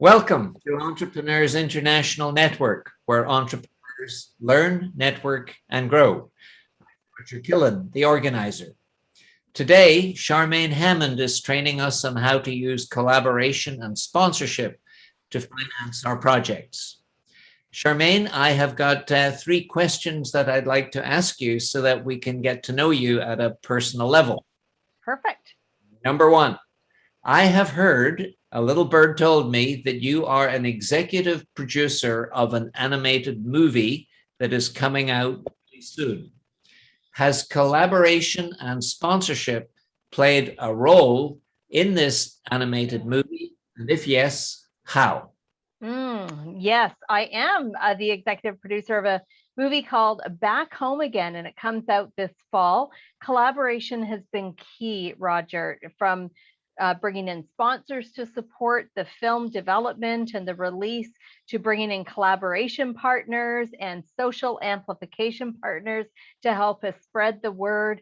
Welcome to Entrepreneurs International Network, where entrepreneurs learn, network, and grow. I'm Richard Killen, the organizer. Today, Charmaine Hammond is training us on how to use collaboration and sponsorship to finance our projects. Charmaine, I have got 3 questions that I'd like to ask you so that we can get to know you at a personal level. Perfect. Number 1, I have heard, a little bird told me, that you are an executive producer of an animated movie that is coming out soon. Has collaboration and sponsorship played a role in this animated movie? And if yes, how? Yes, I am the executive producer of a movie called Back Home Again, and it comes out this fall. Collaboration has been key, Roger, from bringing in sponsors to support the film development and the release, to bringing in collaboration partners and social amplification partners to help us spread the word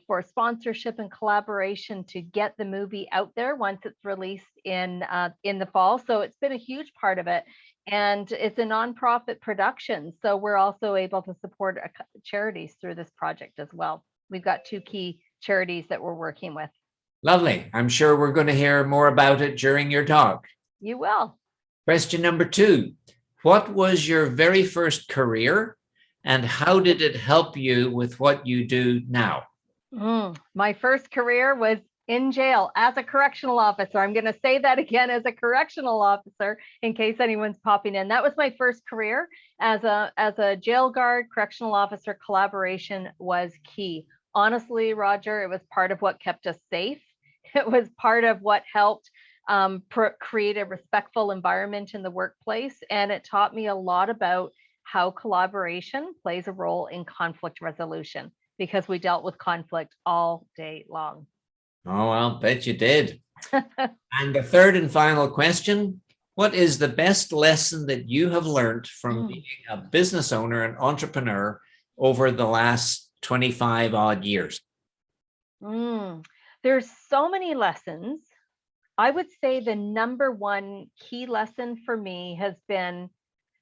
for sponsorship and collaboration to get the movie out there once it's released in the fall. So it's been a huge part of it. And it's a nonprofit production. So we're also able to support charities through this project as well. We've got 2 key charities that we're working with. Lovely. I'm sure we're going to hear more about it during your talk. You will. Question number 2. What was your very first career and how did it help you with what you do now? My first career was in jail as a correctional officer. I'm going to say that again, as a correctional officer, in case anyone's popping in. That was my first career as a jail guard. Correctional officer collaboration was key. Honestly, Roger, it was part of what kept us safe. It was part of what helped create a respectful environment in the workplace. And it taught me a lot about how collaboration plays a role in conflict resolution, because we dealt with conflict all day long. Oh, I'll bet you did. And the third and final question, what is the best lesson that you have learned from being a business owner and entrepreneur over the last 25 odd years? There's so many lessons. I would say the number one key lesson for me has been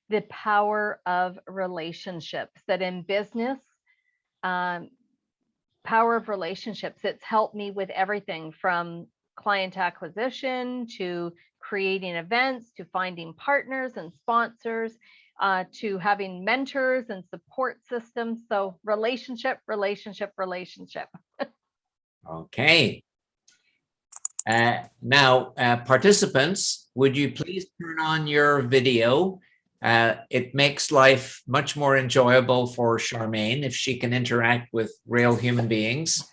the power of relationships. That in business, power of relationships, it's helped me with everything from client acquisition to creating events, to finding partners and sponsors, to having mentors and support systems. So relationship. Okay. Now, participants, would you please turn on your video? It makes life much more enjoyable for Charmaine if she can interact with real human beings.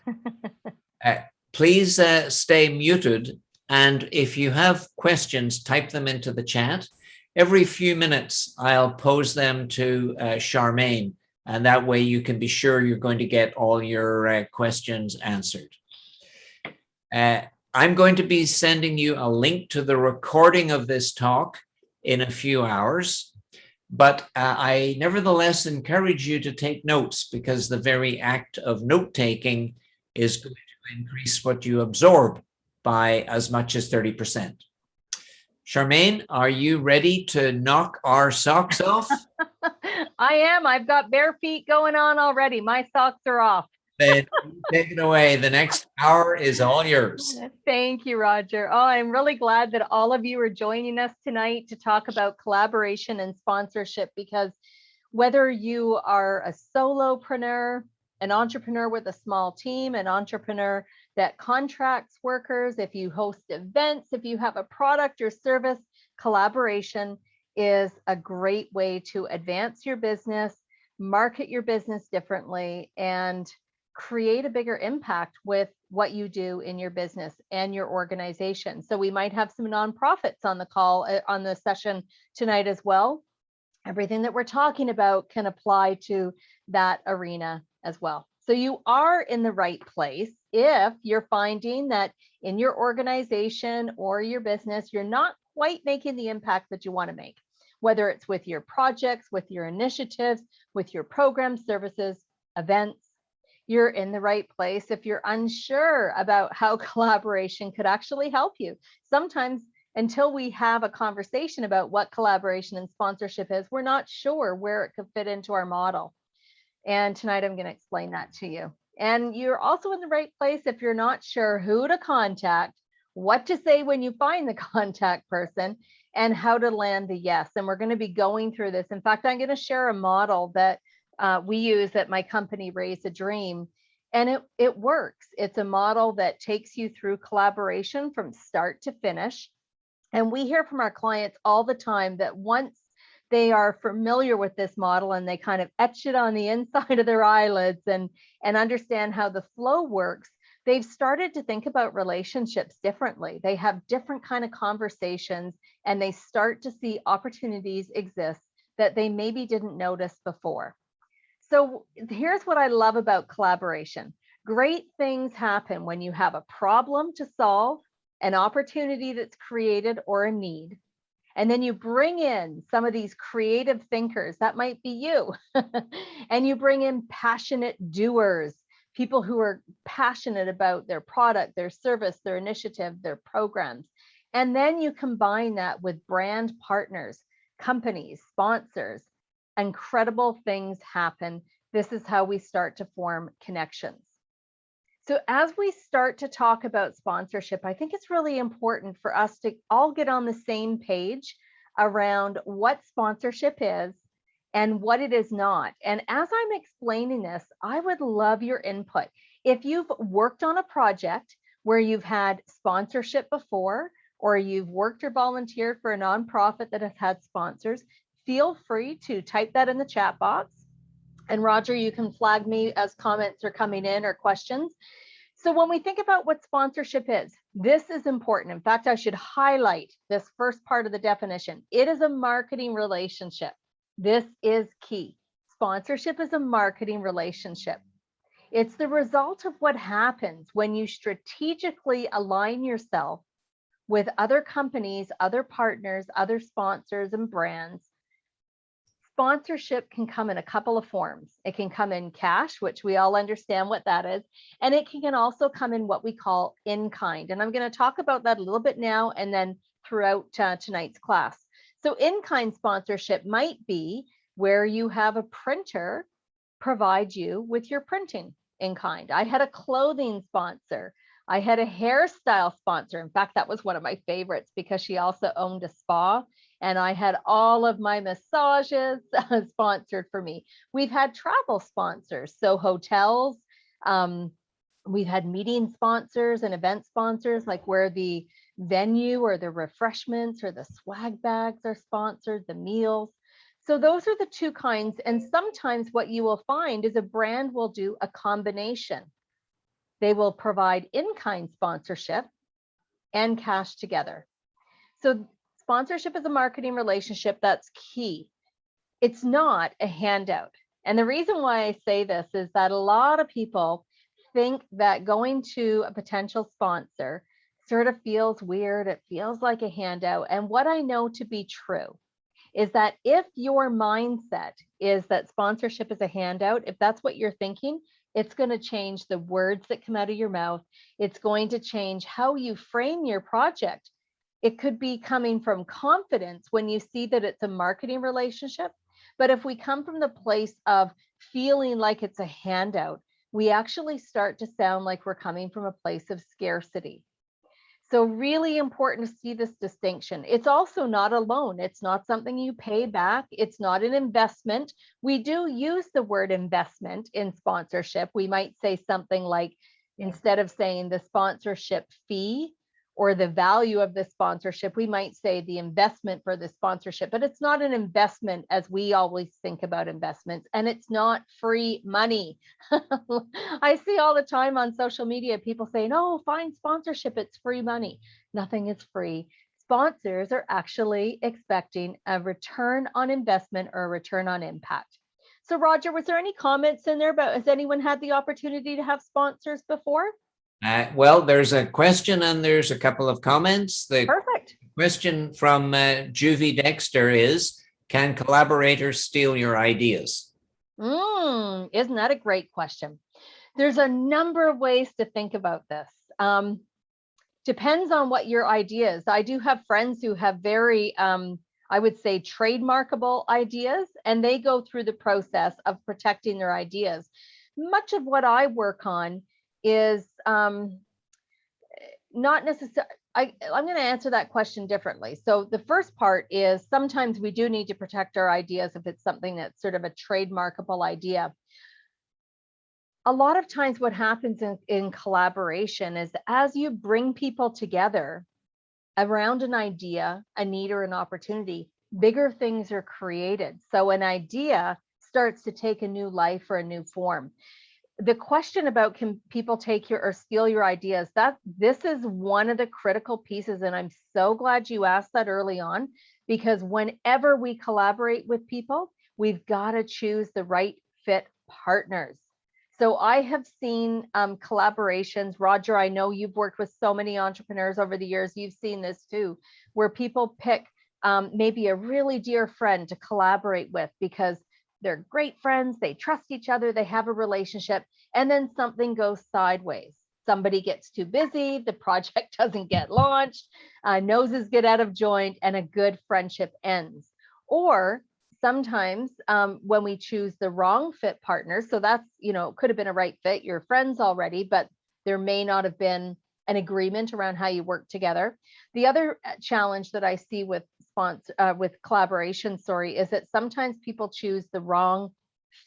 Please stay muted. And if you have questions, type them into the chat. Every few minutes, I'll pose them to Charmaine. And that way you can be sure you're going to get all your questions answered. I'm going to be sending you a link to the recording of this talk in a few hours, but I nevertheless encourage you to take notes, because the very act of note-taking is going to increase what you absorb by as much as 30%. Charmaine, are you ready to knock our socks off? I am. I've got bare feet going on already. My socks are off. Then take it away. The next hour is all yours. Thank you, Roger. Oh, I'm really glad that all of you are joining us tonight to talk about collaboration and sponsorship, because whether you are a solopreneur, an entrepreneur with a small team, an entrepreneur that contracts workers, if you host events, if you have a product or service, collaboration is a great way to advance your business, market your business differently, and create a bigger impact with what you do in your business and your organization. So we might have some nonprofits on the call, on the session tonight as well. Everything that we're talking about can apply to that arena as well. So you are in the right place if you're finding that in your organization or your business, you're not quite making the impact that you want to make, whether it's with your projects, with your initiatives, with your programs, services, events. You're in the right place if you're unsure about how collaboration could actually help you. Sometimes until we have a conversation about what collaboration and sponsorship is, we're not sure where it could fit into our model. And tonight I'm going to explain that to you. And you're also in the right place if you're not sure who to contact, what to say when you find the contact person, and how to land the yes. And we're going to be going through this. In fact, I'm going to share a model that we use at my company, Raise a Dream. And it works. It's a model that takes you through collaboration from start to finish. And we hear from our clients all the time that once they are familiar with this model and they kind of etch it on the inside of their eyelids and understand how the flow works, they've started to think about relationships differently. They have different kind of conversations and they start to see opportunities exist that they maybe didn't notice before. So here's what I love about collaboration. Great things happen when you have a problem to solve, an opportunity that's created, or a need. And then you bring in some of these creative thinkers, that might be you, and you bring in passionate doers, people who are passionate about their product, their service, their initiative, their programs. And then you combine that with brand partners, companies, sponsors. Incredible things happen. This is how we start to form connections. So as we start to talk about sponsorship, I think it's really important for us to all get on the same page around what sponsorship is and what it is not. And as I'm explaining this, I would love your input. If you've worked on a project where you've had sponsorship before, or you've worked or volunteered for a nonprofit that has had sponsors, feel free to type that in the chat box. And Roger, you can flag me as comments are coming in or questions. So when we think about what sponsorship is, this is important. In fact, I should highlight this first part of the definition. It is a marketing relationship. This is key. Sponsorship is a marketing relationship. It's the result of what happens when you strategically align yourself with other companies, other partners, other sponsors and brands. Sponsorship can come in a couple of forms. It can come in cash, which we all understand what that is, and it can also come in what we call in kind. And I'm going to talk about that a little bit now and then throughout tonight's class. So in kind sponsorship might be where you have a printer provide you with your printing in kind. I had a clothing sponsor. I had a hairstyle sponsor. In fact, that was one of my favorites because she also owned a spa. And I had all of my massages sponsored for me. We've had travel sponsors, so hotels. We've had meeting sponsors and event sponsors, like where the venue or the refreshments or the swag bags are sponsored, the meals. So those are the two kinds. And sometimes what you will find is a brand will do a combination. They will provide in-kind sponsorship and cash together. So sponsorship is a marketing relationship. That's key. It's not a handout. And the reason why I say this is that a lot of people think that going to a potential sponsor sort of feels weird. It feels like a handout. And what I know to be true is that if your mindset is that sponsorship is a handout, if that's what you're thinking, it's going to change the words that come out of your mouth. It's going to change how you frame your project. It could be coming from confidence when you see that it's a marketing relationship. But if we come from the place of feeling like it's a handout, we actually start to sound like we're coming from a place of scarcity. So really important to see this distinction. It's also not a loan. It's not something you pay back. It's not an investment. We do use the word investment in sponsorship. We might say something like, instead of saying the sponsorship fee or the value of the sponsorship, we might say the investment for the sponsorship, but it's not an investment as we always think about investments, and it's not free money. I see all the time on social media, people saying, oh, find sponsorship, it's free money. Nothing is free. Sponsors are actually expecting a return on investment or a return on impact. So Roger, was there any comments in there about, has anyone had the opportunity to have sponsors before? Well, there's a question and there's a couple of comments. The Perfect. question from Juvie Dexter is, can collaborators steal your ideas? Isn't that a great question? There's a number of ways to think about this. Depends on what your idea is. I do have friends who have very, I would say, trademarkable ideas, and they go through the process of protecting their ideas. Much of what I work on is not necessarily, I'm going to answer that question differently. So the first part is sometimes we do need to protect our ideas if it's something that's sort of a trademarkable idea. A lot of times what happens in collaboration is as you bring people together around an idea, a need, or an opportunity, bigger things are created. So an idea starts to take a new life or a new form. The question about can people take your or steal your ideas, that this is one of the critical pieces. And I'm so glad you asked that early on, because whenever we collaborate with people, we've got to choose the right fit partners. So I have seen collaborations. Roger, I know you've worked with so many entrepreneurs over the years. You've seen this too, where people pick maybe a really dear friend to collaborate with because they're great friends, they trust each other, they have a relationship, and then something goes sideways. Somebody gets too busy, the project doesn't get launched, noses get out of joint, and a good friendship ends. Or sometimes when we choose the wrong fit partner, so that's, could have been a right fit, you're friends already, but there may not have been an agreement around how you work together. The other challenge that I see with collaboration, is that sometimes people choose the wrong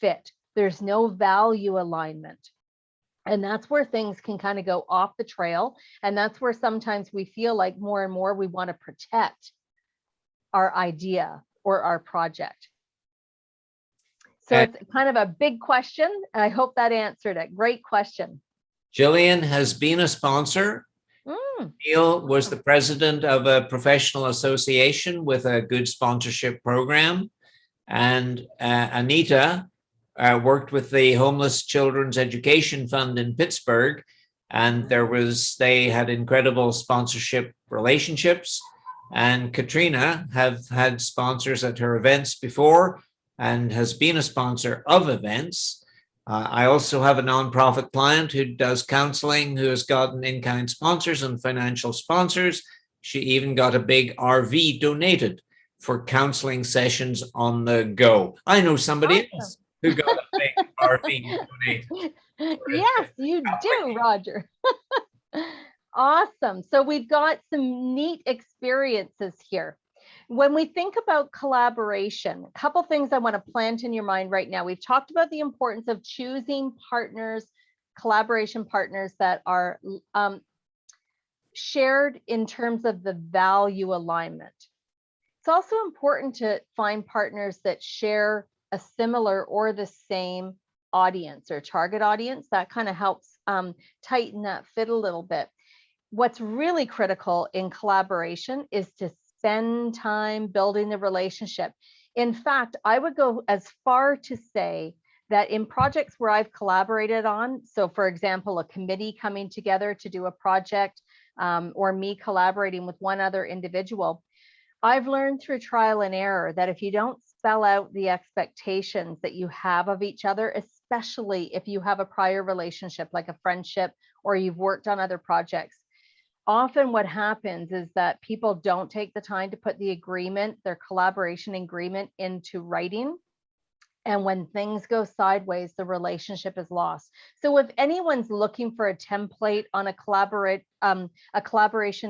fit. There's no value alignment. And that's where things can kind of go off the trail. And that's where sometimes we feel like more and more we want to protect our idea or our project. So it's kind of a big question. I hope that answered it. Great question. Jillian has been a sponsor. Neil was the president of a professional association with a good sponsorship program. And Anita worked with the Homeless Children's Education Fund in Pittsburgh. And they had incredible sponsorship relationships. And Katrina have had sponsors at her events before and has been a sponsor of events. I also have a nonprofit client who does counseling, who has gotten in-kind sponsors and financial sponsors. She even got a big RV donated for counseling sessions on the go. I know somebody else who got a big RV donated. Yes, you do, Roger. Awesome. So we've got some neat experiences here. When we think about collaboration, a couple things I want to plant in your mind right now. We've talked about the importance of choosing partners, collaboration partners that are shared in terms of the value alignment. It's also important to find partners that share a similar or the same audience or target audience. That kind of helps tighten that fit a little bit. What's really critical in collaboration is to spend time building the relationship. In fact, I would go as far to say that in projects where I've collaborated on, so for example, a committee coming together to do a project or me collaborating with one other individual, I've learned through trial and error that if you don't spell out the expectations that you have of each other, especially if you have a prior relationship like a friendship or you've worked on other projects, often what happens is that people don't take the time to put the agreement, their collaboration agreement, into writing. And when things go sideways, the relationship is lost. So if anyone's looking for a template on a collaboration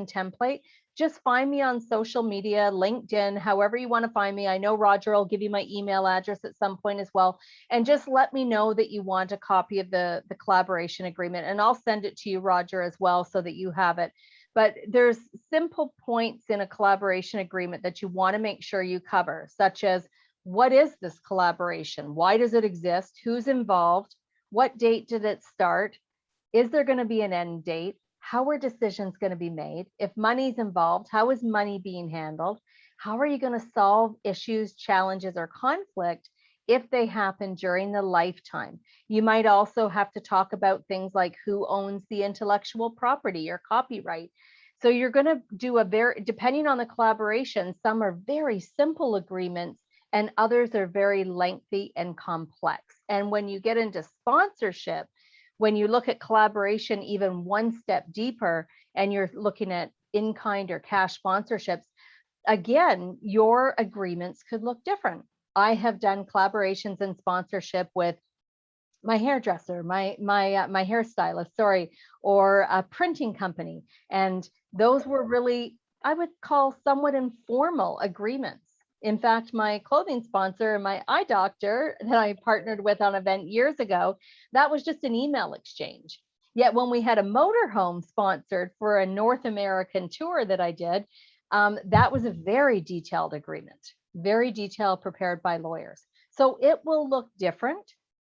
template, just find me on social media, LinkedIn, however you want to find me. I know Roger will give you my email address at some point as well. And just let me know that you want a copy of the collaboration agreement, and I'll send it to you, Roger, as well, so that you have it. But there's simple points in a collaboration agreement that you want to make sure you cover, such as what is this collaboration? Why does it exist? Who's involved? What date did it start? Is there going to be an end date? How are decisions going to be made? If money's involved, how is money being handled? How are you going to solve issues, challenges, or conflict if they happen during the lifetime? You might also have to talk about things like who owns the intellectual property or copyright. So you're going to do depending on the collaboration, some are very simple agreements and others are very lengthy and complex. And when you get into sponsorship, when you look at collaboration even one step deeper, and you're looking at in-kind or cash sponsorships, again, your agreements could look different. I have done collaborations and sponsorship with my hairdresser, my hairstylist, sorry, or a printing company. And those were really, I would call, somewhat informal agreements. In fact, my clothing sponsor and my eye doctor that I partnered with on an event years ago, that was just an email exchange. Yet when we had a motorhome sponsored for a North American tour that I did, that was a very detailed agreement, very detailed, prepared by lawyers. So it will look different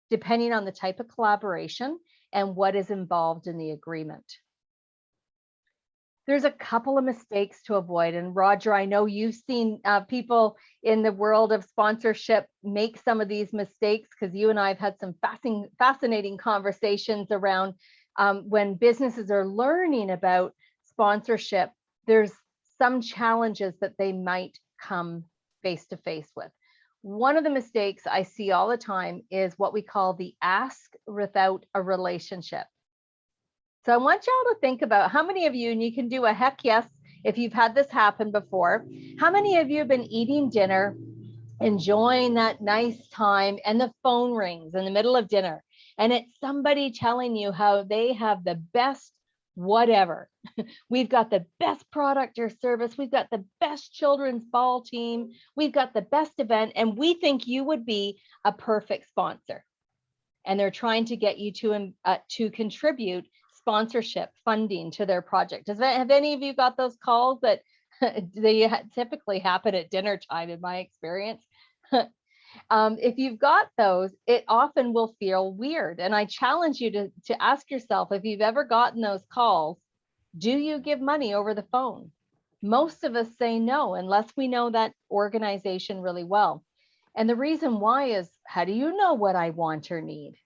depending on the type of collaboration and what is involved in the agreement. There's a couple of mistakes to avoid. And Roger, I know you've seen people in the world of sponsorship make some of these mistakes, because you and I have had some fascinating conversations around when businesses are learning about sponsorship, there's some challenges that they might come face to face with. One of the mistakes I see all the time is what we call the ask without a relationship. So I want y'all to think about how many of you, and you can do a heck yes if you've had this happen before, how many of you have been eating dinner, enjoying that nice time, and the phone rings in the middle of dinner, and it's somebody telling you how they have the best whatever. We've got the best product or service. We've got the best children's ball team. We've got the best event, and we think you would be a perfect sponsor. And they're trying to get you to contribute sponsorship funding to their project. Have any of you got those calls that they typically happen at dinner time, in my experience? If you've got those, it often will feel weird. And I challenge you to ask yourself, if you've ever gotten those calls, do you give money over the phone? Most of us say no, unless we know that organization really well. And the reason why is, how do you know what I want or need?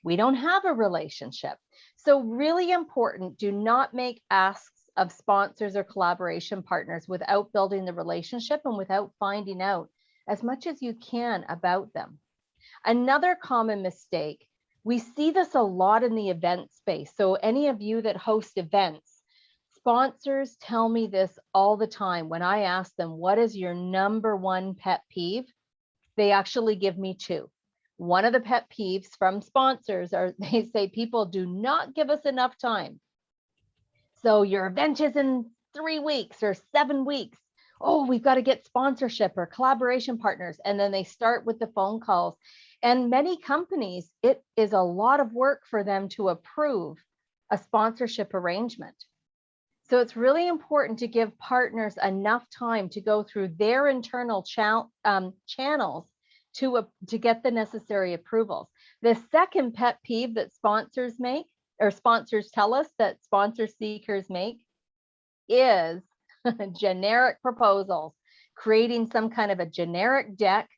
We don't have a relationship. So really important, do not make asks of sponsors or collaboration partners without building the relationship and without finding out as much as you can about them. Another common mistake, we see this a lot in the event space. So any of you that host events, sponsors tell me this all the time. When I ask them, what is your number one pet peeve? They actually give me two. One of the pet peeves from sponsors are, they say people do not give us enough time. So your event is in 3 weeks or 7 weeks. Oh, we've got to get sponsorship or collaboration partners. And then they start with the phone calls. And many companies, it is a lot of work for them to approve a sponsorship arrangement. So it's really important to give partners enough time to go through their internal channels to get the necessary approvals. The second pet peeve that sponsors make, or sponsors tell us that sponsor seekers make, is generic proposals, creating some kind of a generic deck.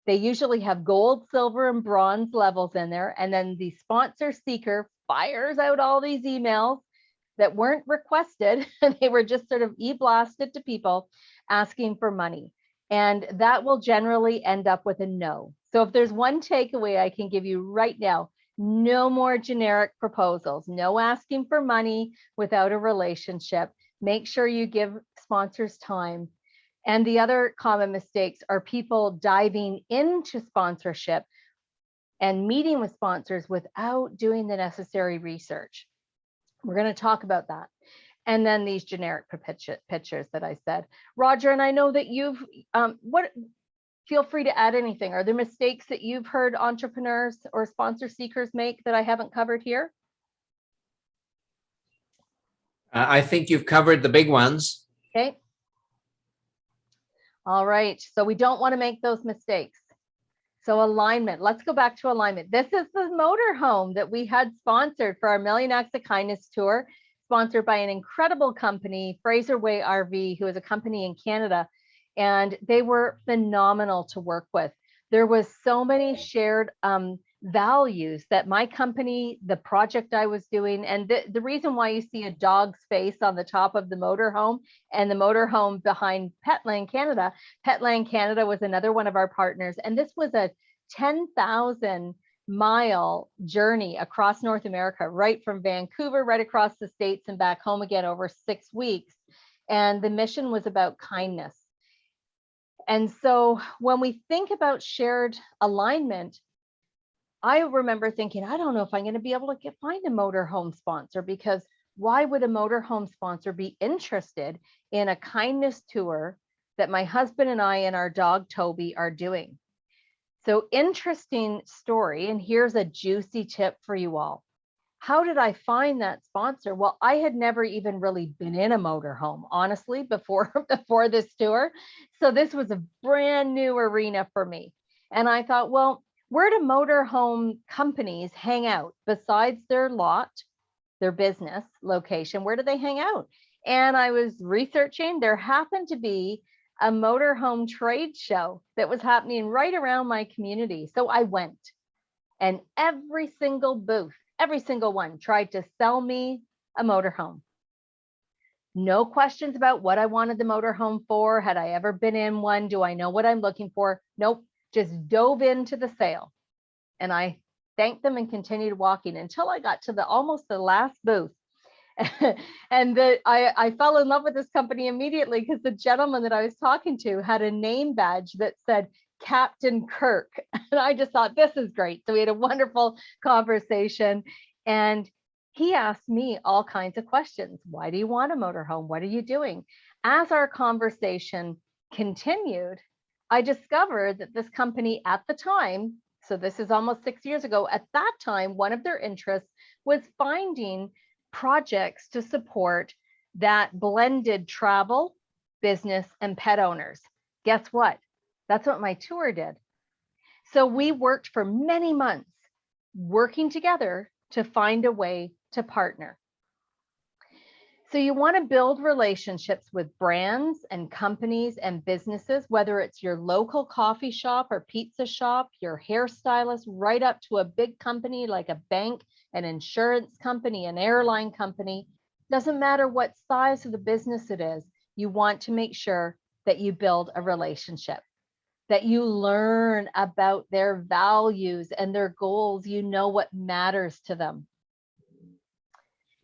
They usually have gold, silver, and bronze levels in there. And then the sponsor seeker fires out all these emails that weren't requested. They were just sort of e-blasted to people asking for money. And that will generally end up with a no. So if there's one takeaway I can give you right now, no more generic proposals, no asking for money without a relationship. Make sure you give sponsors time. And the other common mistakes are people diving into sponsorship and meeting with sponsors without doing the necessary research. We're going to talk about that. And then these generic pictures that I said. Roger, and I know that you've, feel free to add anything. Are there mistakes that you've heard entrepreneurs or sponsor seekers make that I haven't covered here? I think you've covered the big ones. Okay. All right. So we don't want to make those mistakes. So alignment, let's go back to alignment. This is the motorhome that we had sponsored for our Million Acts of Kindness tour, sponsored by an incredible company, Fraser Way RV, who is a company in Canada. And they were phenomenal to work with. There was so many shared values that my company, the project I was doing, and the reason why you see a dog's face on the top of the motorhome and the motorhome behind Petland Canada. Petland Canada was another one of our partners. And this was a 10,000 mile journey across North America, right from Vancouver, right across the States and back home again over 6 weeks. And the mission was about kindness. And so when we think about shared alignment, I remember thinking, I don't know if I'm going to be able to find a motorhome sponsor, because why would a motorhome sponsor be interested in a kindness tour that my husband and I and our dog Toby are doing? So interesting story. And here's a juicy tip for you all. How did I find that sponsor? Well, I had never even really been in a motorhome, honestly, before this tour. So this was a brand new arena for me. And I thought, well, where do motorhome companies hang out besides their lot, their business location? Where do they hang out? And I was researching. There happened to be a motorhome trade show that was happening right around my community. So I went, and every single booth, every single one tried to sell me a motorhome. No questions about what I wanted the motorhome for. Had I ever been in one? Do I know what I'm looking for? Nope. Just dove into the sale. And I thanked them and continued walking until I got to almost the last booth. And I fell in love with this company immediately, because the gentleman that I was talking to had a name badge that said Captain Kirk. And I just thought, this is great. So we had a wonderful conversation, and he asked me all kinds of questions. Why do you want a motorhome? What are you doing? As our conversation continued, I discovered that this company at the time, so this is almost 6 years ago, at that time, one of their interests was finding projects to support that blended travel, business, and pet owners. Guess what? That's what my tour did. So we worked for many months working together to find a way to partner. So you want to build relationships with brands and companies and businesses, whether it's your local coffee shop or pizza shop, your hairstylist, right up to a big company like a bank, an insurance company, an airline company. Doesn't matter what size of the business it is, you want to make sure that you build a relationship, that you learn about their values and their goals. You know what matters to them.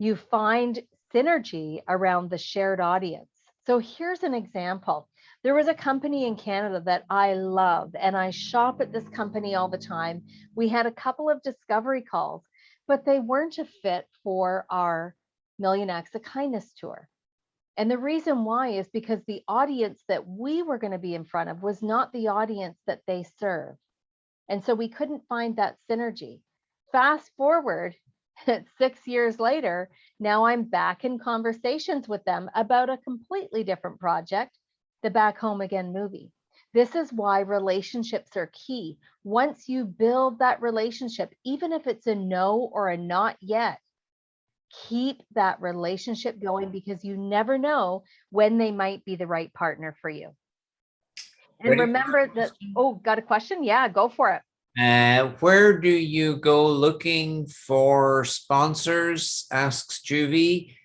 You find synergy around the shared audience. So here's an example. There was a company in Canada that I love, and I shop at this company all the time. We had a couple of discovery calls, but they weren't a fit for our Million Acts of Kindness tour. And the reason why is because the audience that we were going to be in front of was not the audience that they serve. And so we couldn't find that synergy. Fast forward 6 years later, now I'm back in conversations with them about a completely different project, the Back Home Again movie. This is why relationships are key. Once you build that relationship, even if it's a no or a not yet, keep that relationship going, because you never know when they might be the right partner for you. And remember that, oh, got a question? Yeah, go for it. Where do you go looking for sponsors? Asks Juvie.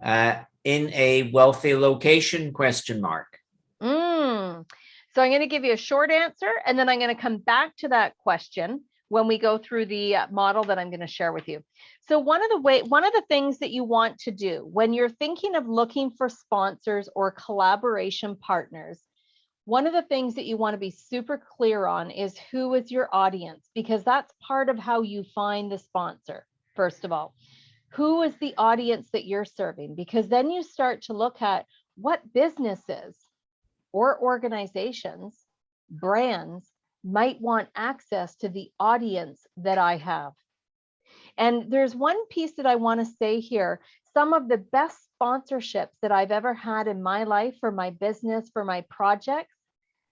In a wealthy location, question mark. So I'm going to give you a short answer, and then I'm going to come back to that question when we go through the model that I'm going to share with you. So one of the things that you want to do when you're thinking of looking for sponsors or collaboration partners, one of the things that you want to be super clear on is who is your audience, because that's part of how you find the sponsor. First of all, who is the audience that you're serving? Because then you start to look at what businesses or organizations, brands might want access to the audience that I have. And there's one piece that I want to say here. Some of the best sponsorships that I've ever had in my life for my business, for my projects,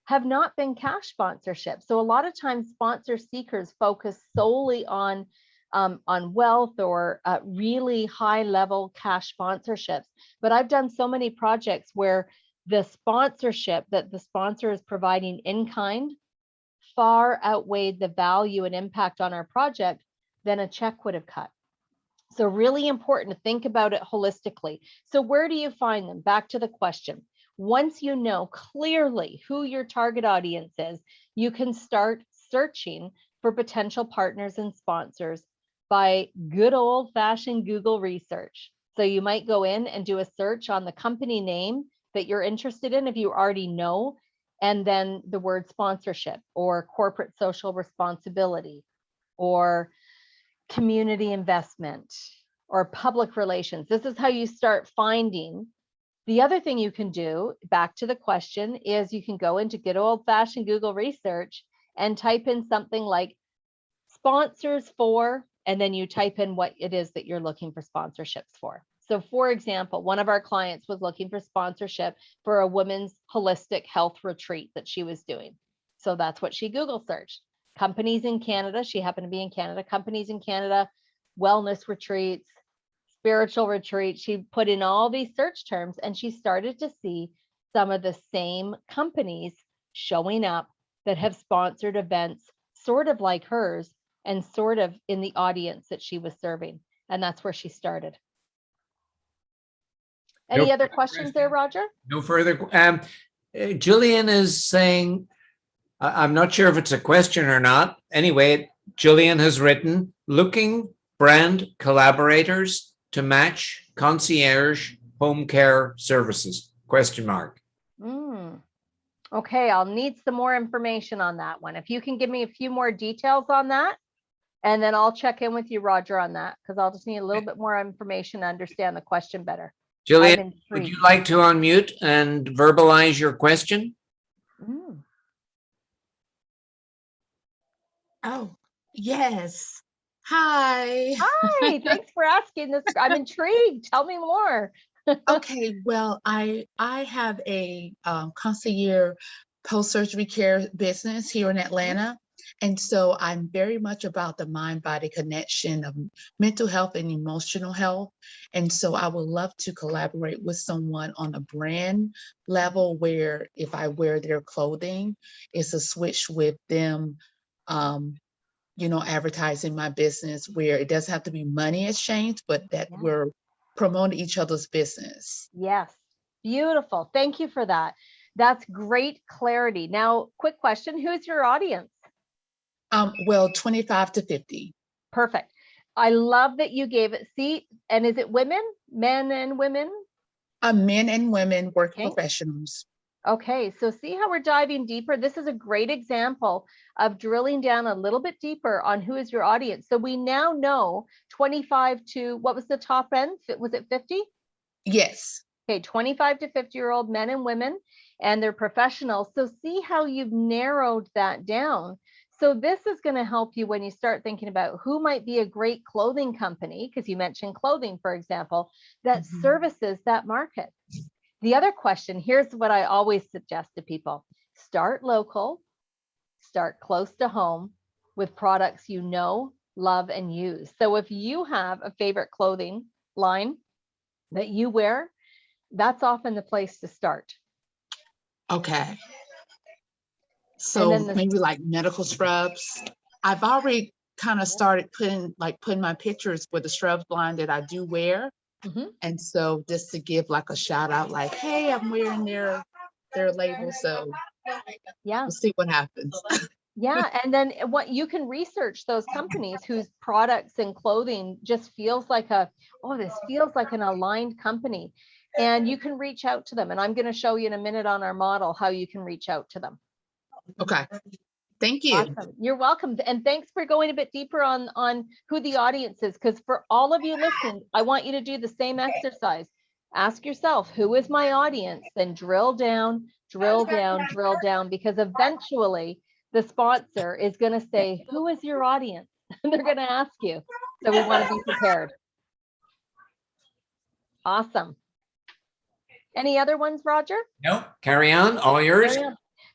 have not been cash sponsorships. So a lot of times sponsor seekers focus solely on wealth or really high level cash sponsorships. But I've done so many projects where the sponsorship that the sponsor is providing in kind far outweighed the value and impact on our project than a check would have cut. So really important to think about it holistically. So where do you find them? Back to the question. Once you know clearly who your target audience is, you can start searching for potential partners and sponsors by good old-fashioned Google research. So you might go in and do a search on the company name that you're interested in if you already know, and then the word sponsorship or corporate social responsibility or community investment or public relations. This is how you start finding. The other thing you can do, back to the question, is you can go into good old-fashioned Google research and type in something like sponsors for, and then you type in what it is that you're looking for sponsorships for. So for example, one of our clients was looking for sponsorship for a women's holistic health retreat that she was doing. So that's what she Google searched. Companies in Canada, she happened to be in Canada, companies in Canada, wellness retreats, spiritual retreat. She put in all these search terms and she started to see some of the same companies showing up that have sponsored events sort of like hers and sort of in the audience that she was serving. And that's where she started. Any other questions there, Roger? No further. Julian is saying, I'm not sure if it's a question or not. Anyway, Julian has written, looking brand collaborators to match concierge home care services, question mark. Okay, I'll need some more information on that one. If you can give me a few more details on that, and then I'll check in with you, Roger, on that, because I'll just need a little bit more information to understand the question better. Julian, would you like to unmute and verbalize your question? Oh, yes. Hi. Hi, thanks for asking this. I'm intrigued. Tell me more. Okay, well, I have a concierge post-surgery care business here in Atlanta. And so I'm very much about the mind-body connection of mental health and emotional health. And so I would love to collaborate with someone on a brand level where if I wear their clothing, it's a switch with them, you know, advertising my business where it doesn't have to be money exchange, but that we're promoting each other's business. Yes, beautiful. Thank you for that. That's great clarity. Now, quick question, who's your audience? Well, 25 to 50. Perfect. I love that you gave it. See, and is it women, men and women? Men and women working professionals. Okay, so see how we're diving deeper? This is a great example of drilling down a little bit deeper on who is your audience. So we now know 25 to, what was the top end? Was it 50? Yes. Okay, 25 to 50-year-old men and women, and they're professionals. So see how you've narrowed that down. So this is going to help you when you start thinking about who might be a great clothing company, because you mentioned clothing, for example, that services that market. The other question, here's what I always suggest to people. Start local, start close to home with products you know, love, and use. So if you have a favorite clothing line that you wear, that's often the place to start. Okay. So then maybe like medical scrubs. I've already kind of started putting my pictures with the scrubs line that I do wear. And so just to give like a shout out, like, hey, I'm wearing their label. So yeah, we'll see what happens. Yeah, and then what you can research those companies whose products and clothing just feels like this feels like an aligned company. And you can reach out to them. And I'm going to show you in a minute on our model how you can reach out to them. Okay. Thank you. Awesome. You're welcome. And thanks for going a bit deeper on who the audience is, because for all of you listening, I want you to do the same exercise. Ask yourself, who is my audience? Then drill down, drill down, drill down, because eventually the sponsor is going to say, who is your audience? And they're going to ask you. So we want to be prepared. Awesome. Any other ones, Roger? No, carry on, all yours.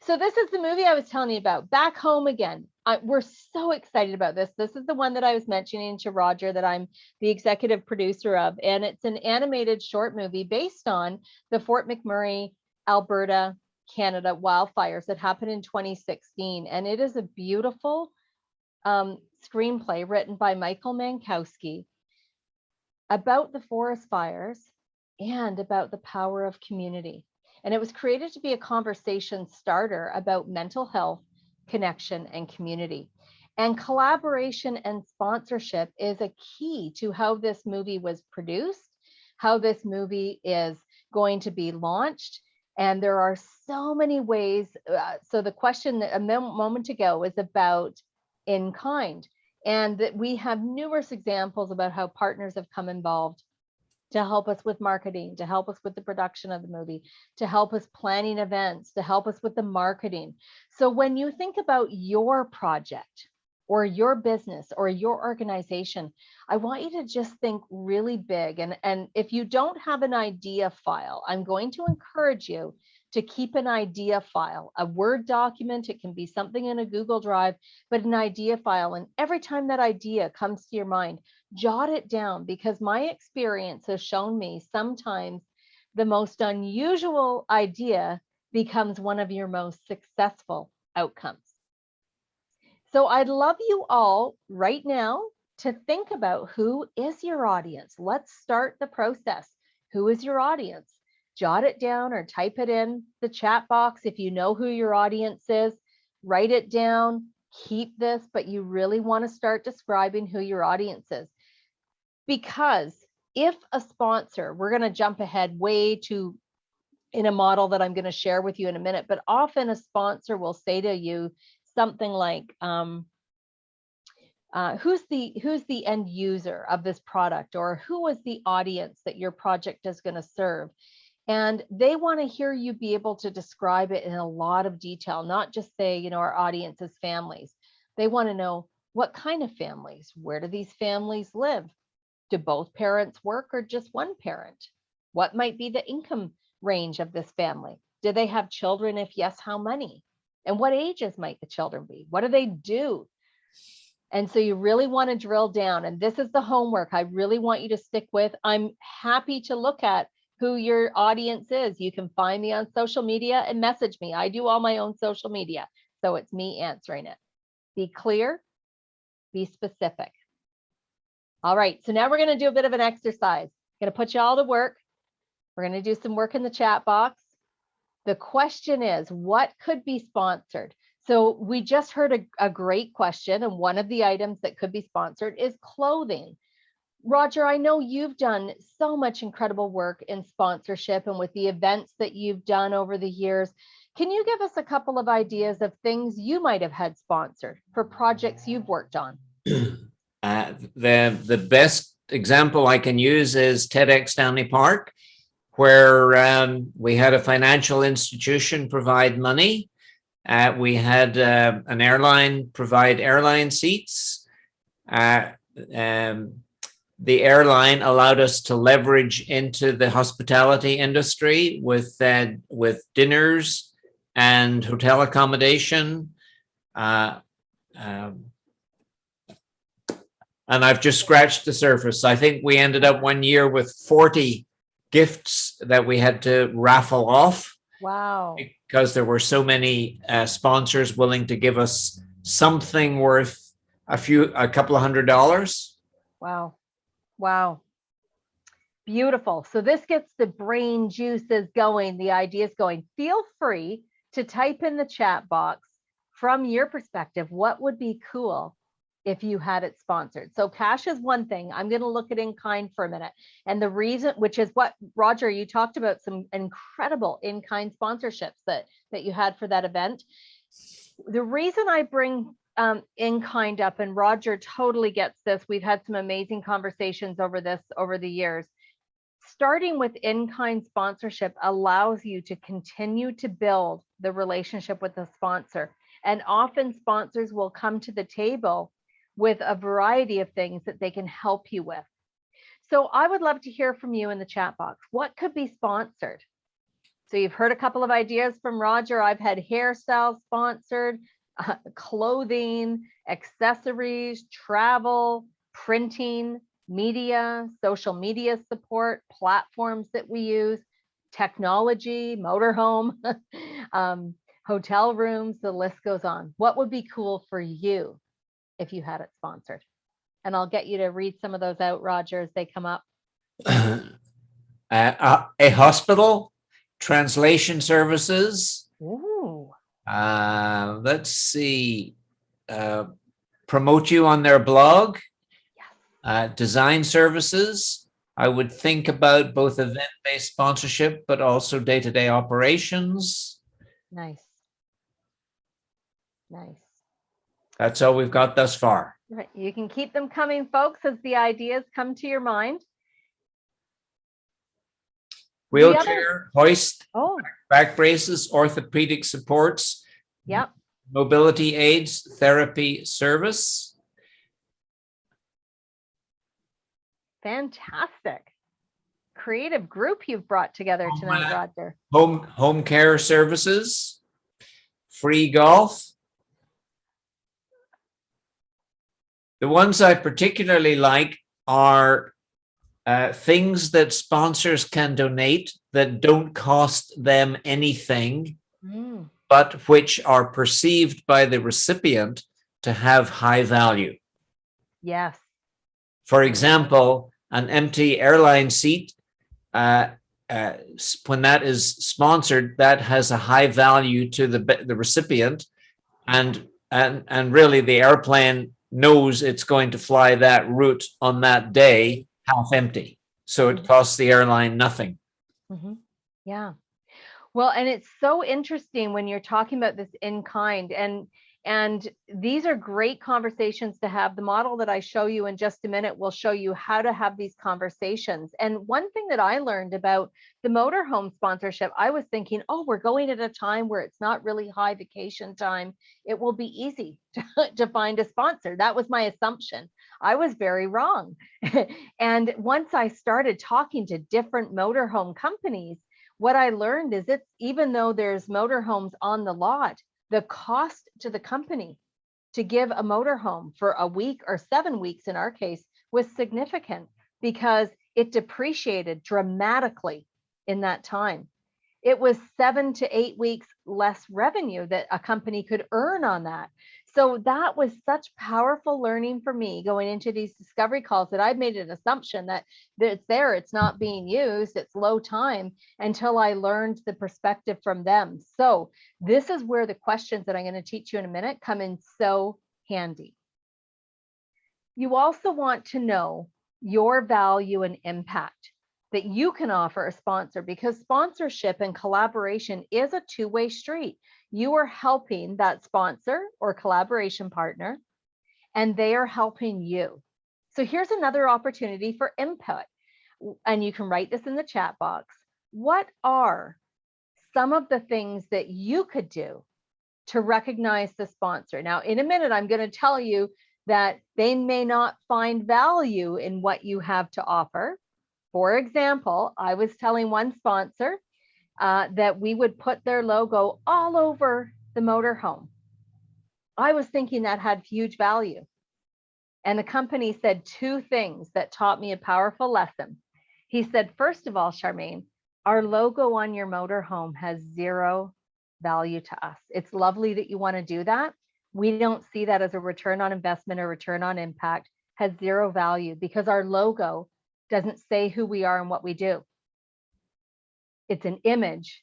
So this is the movie I was telling you about, Back Home Again. We're so excited about this. This is the one that I was mentioning to Roger that I'm the executive producer of, and it's an animated short movie based on the Fort McMurray, Alberta, Canada wildfires that happened in 2016. And it is a beautiful screenplay written by Michael Mankowski about the forest fires and about the power of community. And it was created to be a conversation starter about mental health, connection, and community. And collaboration and sponsorship is a key to how this movie was produced, how this movie is going to be launched. And there are so many ways. So the question a moment ago was about in kind, and that we have numerous examples about how partners have come involved to help us with marketing, to help us with the production of the movie, to help us planning events, to help us with the marketing. So when you think about your project or your business or your organization, I want you to just think really big. And if you don't have an idea file, I'm going to encourage you to keep an idea file, a Word document. It can be something in a Google Drive, but an idea file. And every time that idea comes to your mind, jot it down, because my experience has shown me sometimes the most unusual idea becomes one of your most successful outcomes. So I'd love you all right now to think about, who is your audience? Let's start the process. Who is your audience? Jot it down or type it in the chat box. If you know who your audience is, write it down, keep this, but you really want to start describing who your audience is. Because if a sponsor, we're going to jump ahead way to in a model that I'm going to share with you in a minute, but often a sponsor will say to you something like, who's the end user of this product, or who is the audience that your project is going to serve? And they want to hear you be able to describe it in a lot of detail, not just say, our audience is families. They want to know, what kind of families? Where do these families live? Do both parents work or just one parent? What might be the income range of this family? Do they have children? If yes, how many? And what ages might the children be? What do they do? And so you really want to drill down. And this is the homework I really want you to stick with. I'm happy to look at who your audience is. You can find me on social media and message me. I do all my own social media, so it's me answering it. Be clear, be specific. All right, so now we're going to do a bit of an exercise. I'm going to put you all to work. We're going to do some work in the chat box. The question is, what could be sponsored? So we just heard a great question, and one of the items that could be sponsored is clothing. Roger, I know you've done so much incredible work in sponsorship and with the events that you've done over the years. Can you give us a couple of ideas of things you might have had sponsored for projects you've worked on? The best example I can use is TEDx Stanley Park, where we had a financial institution provide money. We had an airline provide airline seats. The airline allowed us to leverage into the hospitality industry with dinners and hotel accommodation. And I've just scratched the surface. I think we ended up one year with 40 gifts that we had to raffle off. Wow. Because there were so many sponsors willing to give us something worth a couple of $100. Wow. Wow. Beautiful. So this gets the brain juices going, the ideas going. Feel free to type in the chat box from your perspective, what would be cool if you had it sponsored? So cash is one thing. I'm going to look at in kind for a minute. And the reason, which is what, Roger, you talked about some incredible in kind sponsorships that you had for that event. The reason I bring in kind up, and Roger totally gets this, we've had some amazing conversations over the years. Starting with in kind sponsorship allows you to continue to build the relationship with the sponsor. And often sponsors will come to the table with a variety of things that they can help you with. So I would love to hear from you in the chat box. What could be sponsored? So you've heard a couple of ideas from Roger. I've had hairstyles sponsored, clothing, accessories, travel, printing, media, social media support, platforms that we use, technology, motorhome, hotel rooms, the list goes on. What would be cool for you if you had it sponsored? And I'll get you to read some of those out, Roger, as they come up. A hospital, translation services. Ooh. Let's see. promote you on their blog, Yes. design services. I would think about both event-based sponsorship, but also day-to-day operations. Nice. Nice. That's all we've got thus far. Right. You can keep them coming, folks, as the ideas come to your mind. The other- Wheelchair, hoist, Oh, back braces, orthopedic supports, yep. mobility aids, therapy service. Fantastic. Creative group you've brought together tonight, Roger. Home care services, free golf. The ones I particularly like are things that sponsors can donate that don't cost them anything, but which are perceived by the recipient to have high value. Yes. For example, an empty airline seat, when that is sponsored, that has a high value to the recipient, and really the airplane knows it's going to fly that route on that day half empty, so it costs the airline nothing. Yeah. Well, and it's so interesting when you're talking about this in kind, and these are great conversations to have. The model that I show you in just a minute will show you how to have these conversations. And one thing that I learned about the motorhome sponsorship, I was thinking, oh, we're going at a time where it's not really high vacation time. It will be easy to find a sponsor. That was my assumption. I was very wrong. And once I started talking to different motorhome companies, what I learned is it's, even though there's motorhomes on the lot, the cost to the company to give a motorhome for a week or 7 weeks in our case was significant because it depreciated dramatically in that time. It was 7 to 8 weeks less revenue that a company could earn on that. So that was such powerful learning for me going into these discovery calls that I'd made an assumption that it's there, it's not being used, it's low time, until I learned the perspective from them. So this is where the questions that I'm going to teach you in a minute come in so handy. You also want to know your value and impact that you can offer a sponsor, because sponsorship and collaboration is a two-way street. You are helping that sponsor or collaboration partner, and they are helping you. So here's another opportunity for input, and you can write this in the chat box. What are some of the things that you could do to recognize the sponsor? Now, in a minute, I'm going to tell you that they may not find value in what you have to offer. For example, I was telling one sponsor that we would put their logo all over the motorhome. I was thinking that had huge value. And the company said two things that taught me a powerful lesson. He said, first of all, Charmaine, our logo on your motorhome has zero value to us. It's lovely that you want to do that. We don't see that as a return on investment or return on impact. Has zero value because our logo doesn't say who we are and what we do. It's an image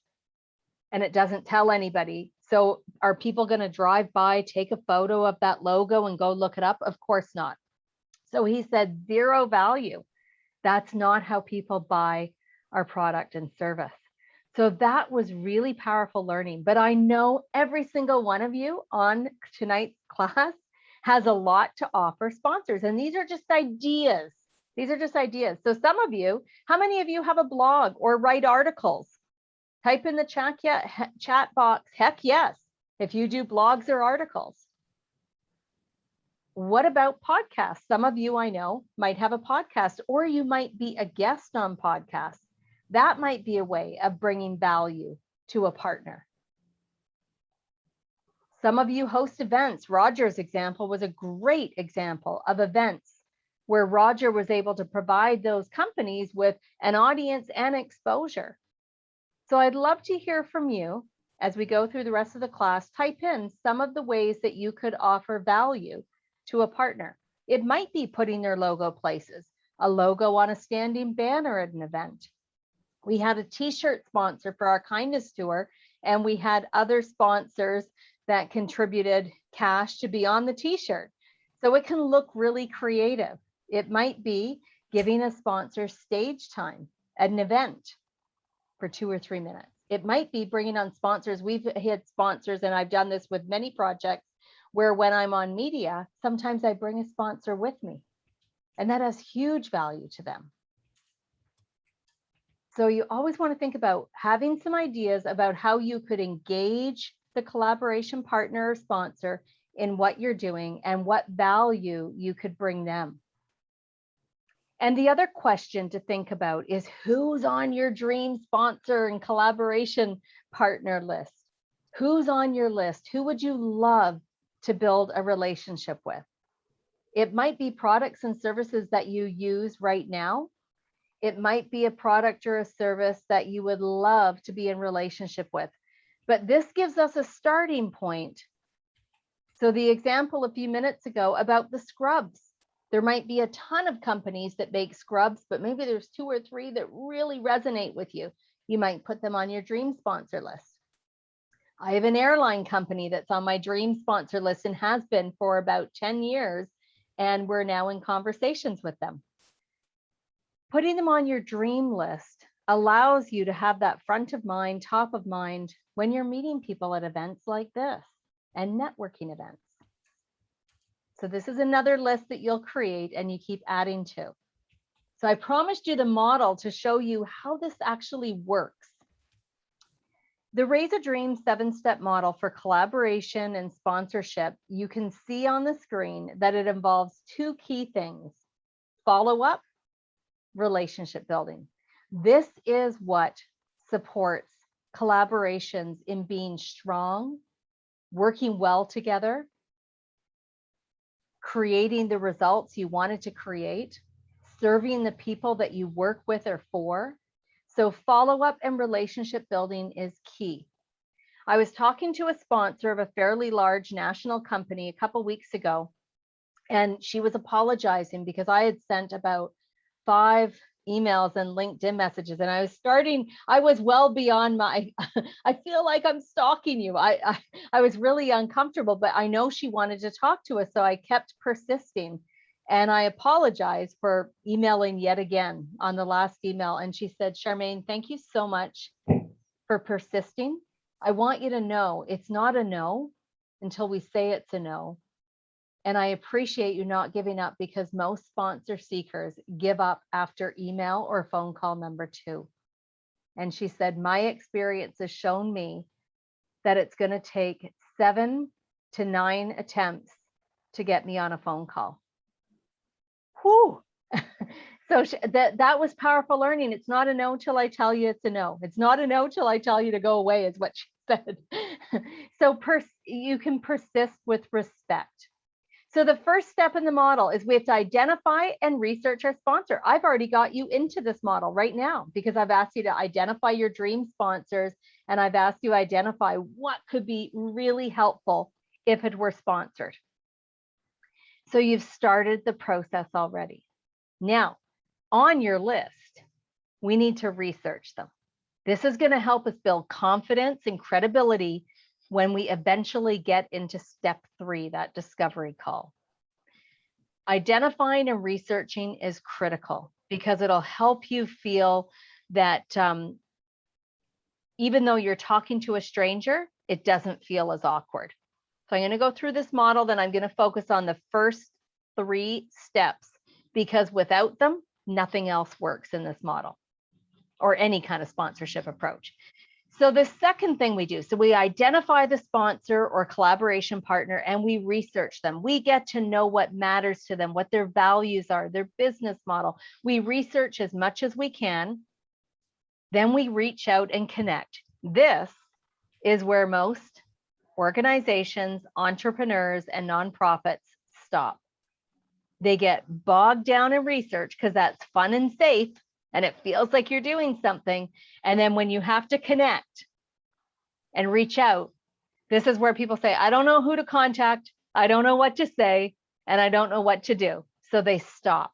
and it doesn't tell anybody. So are people going to drive by, take a photo of that logo and go look it up? Of course not. So he said zero value. That's not how people buy our product and service. So that was really powerful learning. But I know every single one of you on tonight's class has a lot to offer sponsors. And these are just ideas. These are just ideas. So some of you, how many of you have a blog or write articles? Type in the chat box, heck yes, if you do blogs or articles. What about podcasts? Some of you I know might have a podcast, or you might be a guest on podcasts. That might be a way of bringing value to a partner. Some of you host events. Roger's example was a great example of events where Roger was able to provide those companies with an audience and exposure. So I'd love to hear from you as we go through the rest of the class. Type in some of the ways that you could offer value to a partner. It might be putting their logo places, a logo on a standing banner at an event. We had a t-shirt sponsor for our Kindness Tour, and we had other sponsors that contributed cash to be on the t-shirt. So it can look really creative. It might be giving a sponsor stage time at an event for 2 or 3 minutes. It might be bringing on sponsors. We've had sponsors, and I've done this with many projects, where when I'm on media, sometimes I bring a sponsor with me, and that has huge value to them. So you always want to think about having some ideas about how you could engage the collaboration partner or sponsor in what you're doing and what value you could bring them. And the other question to think about is, who's on your dream sponsor and collaboration partner list? Who's on your list? Who would you love to build a relationship with? It might be products and services that you use right now. It might be a product or a service that you would love to be in relationship with. But this gives us a starting point. So the example a few minutes ago about the scrubs. There might be a ton of companies that make scrubs, but maybe there's 2 or 3 that really resonate with you. You might put them on your dream sponsor list. I have an airline company that's on my dream sponsor list and has been for about 10 years, and we're now in conversations with them. Putting them on your dream list allows you to have that front of mind, top of mind when you're meeting people at events like this and networking events. So this is another list that you'll create and you keep adding to. So I promised you the model to show you how this actually works. The Razer Dream 7-step model for collaboration and sponsorship, you can see on the screen that it involves 2 key things: follow-up, relationship building. This is what supports collaborations in being strong, working well together, creating the results you wanted to create, serving the people that you work with or for. So follow-up and relationship building is key. I was talking to a sponsor of a fairly large national company a couple weeks ago, and she was apologizing because I had sent about 5 emails and LinkedIn messages, and I was well beyond my, I feel like I'm stalking you. I was really uncomfortable, but I know she wanted to talk to us, so I kept persisting. And I apologize for emailing yet again on the last email. And she said, Charmaine, thank you so much for persisting. I want you to know it's not a no until we say it's a no. And I appreciate you not giving up, because most sponsor seekers give up after email or phone call number 2. And she said, my experience has shown me that it's going to take 7 to 9 attempts to get me on a phone call. Whew. So that was powerful learning. It's not a no till I tell you it's a no. It's not a no till I tell you to go away, is what she said. So you can persist with respect. So the first step in the model is we have to identify and research our sponsor. I've already got you into this model right now because I've asked you to identify your dream sponsors, and I've asked you to identify what could be really helpful if it were sponsored. So you've started the process already. Now, on your list, we need to research them. This is going to help us build confidence and credibility when we eventually get into step 3, that discovery call. Identifying and researching is critical because it'll help you feel that even though you're talking to a stranger, it doesn't feel as awkward. So I'm going to go through this model, then I'm going to focus on the first 3 steps, because without them, nothing else works in this model or any kind of sponsorship approach. So the second thing we do, so we identify the sponsor or collaboration partner and we research them. We get to know what matters to them, what their values are, their business model. We research as much as we can. Then we reach out and connect. This is where most organizations, entrepreneurs, and nonprofits stop. They get bogged down in research because that's fun and safe, and it feels like you're doing something. And then when you have to connect and reach out, this is where people say, I don't know who to contact, I don't know what to say, and I don't know what to do. So they stop.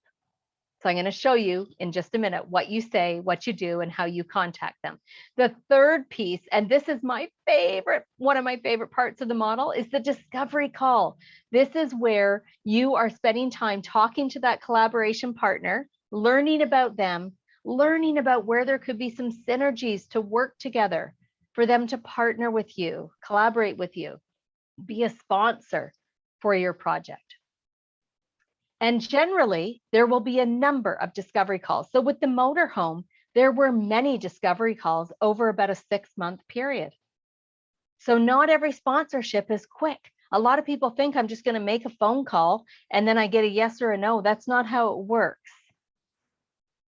So I'm going to show you in just a minute what you say, what you do, and how you contact them. The third piece, and this is my favorite, one of my favorite parts of the model, is the discovery call. This is where you are spending time talking to that collaboration partner, learning about them, learning about where there could be some synergies to work together, for them to partner with you, collaborate with you, be a sponsor for your project. And generally, there will be a number of discovery calls. So with the motorhome, there were many discovery calls over about a 6-month period. So not every sponsorship is quick. A lot of people think I'm just going to make a phone call and then I get a yes or a no. That's not how it works.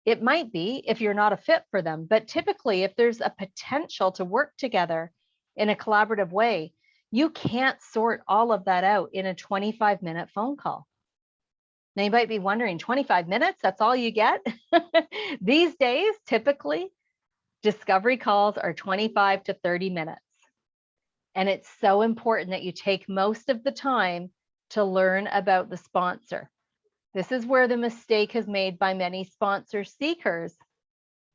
It might be if you're not a fit for them, but typically if there's a potential to work together in a collaborative way, you can't sort all of that out in a 25-minute phone call. Now you might be wondering, 25 minutes, that's all you get? These days, typically, discovery calls are 25 to 30 minutes. And it's so important that you take most of the time to learn about the sponsor. This is where the mistake is made by many sponsor seekers,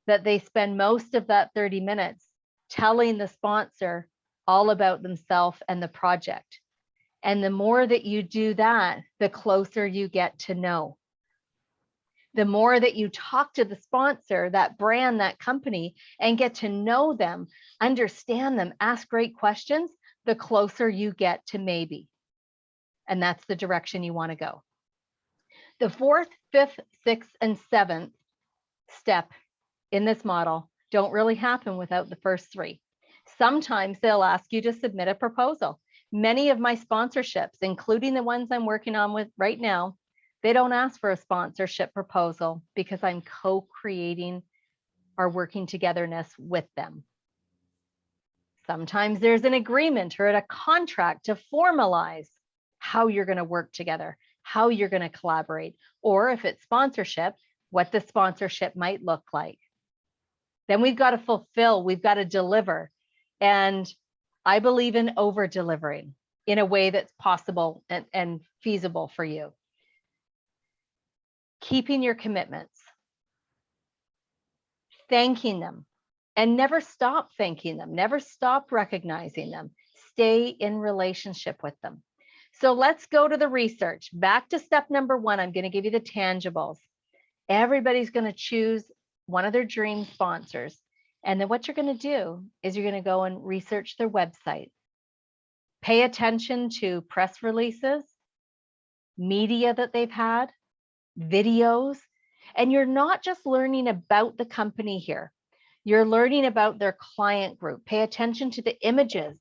that they spend most of that 30 minutes telling the sponsor all about themselves and the project. And the more that you do that, the closer you get to know. The more that you talk to the sponsor, that brand, that company, and get to know them, understand them, ask great questions, the closer you get to maybe. And that's the direction you want to go. The 4th, 5th, 6th, and 7th step in this model don't really happen without the first 3. Sometimes they'll ask you to submit a proposal. Many of my sponsorships, including the ones I'm working on with right now, they don't ask for a sponsorship proposal because I'm co-creating our working togetherness with them. Sometimes there's an agreement or a contract to formalize how you're going to work together, how you're going to collaborate, or if it's sponsorship, what the sponsorship might look like. Then we've got to fulfill, we've got to deliver. And I believe in over-delivering in a way that's possible and feasible for you. Keeping your commitments, thanking them, and never stop thanking them, never stop recognizing them. Stay in relationship with them. So let's go to the research. Back to step number 1, I'm going to give you the tangibles. Everybody's going to choose one of their dream sponsors. And then what you're going to do is you're going to go and research their website. Pay attention to press releases, media that they've had, videos. And you're not just learning about the company here. You're learning about their client group. Pay attention to the images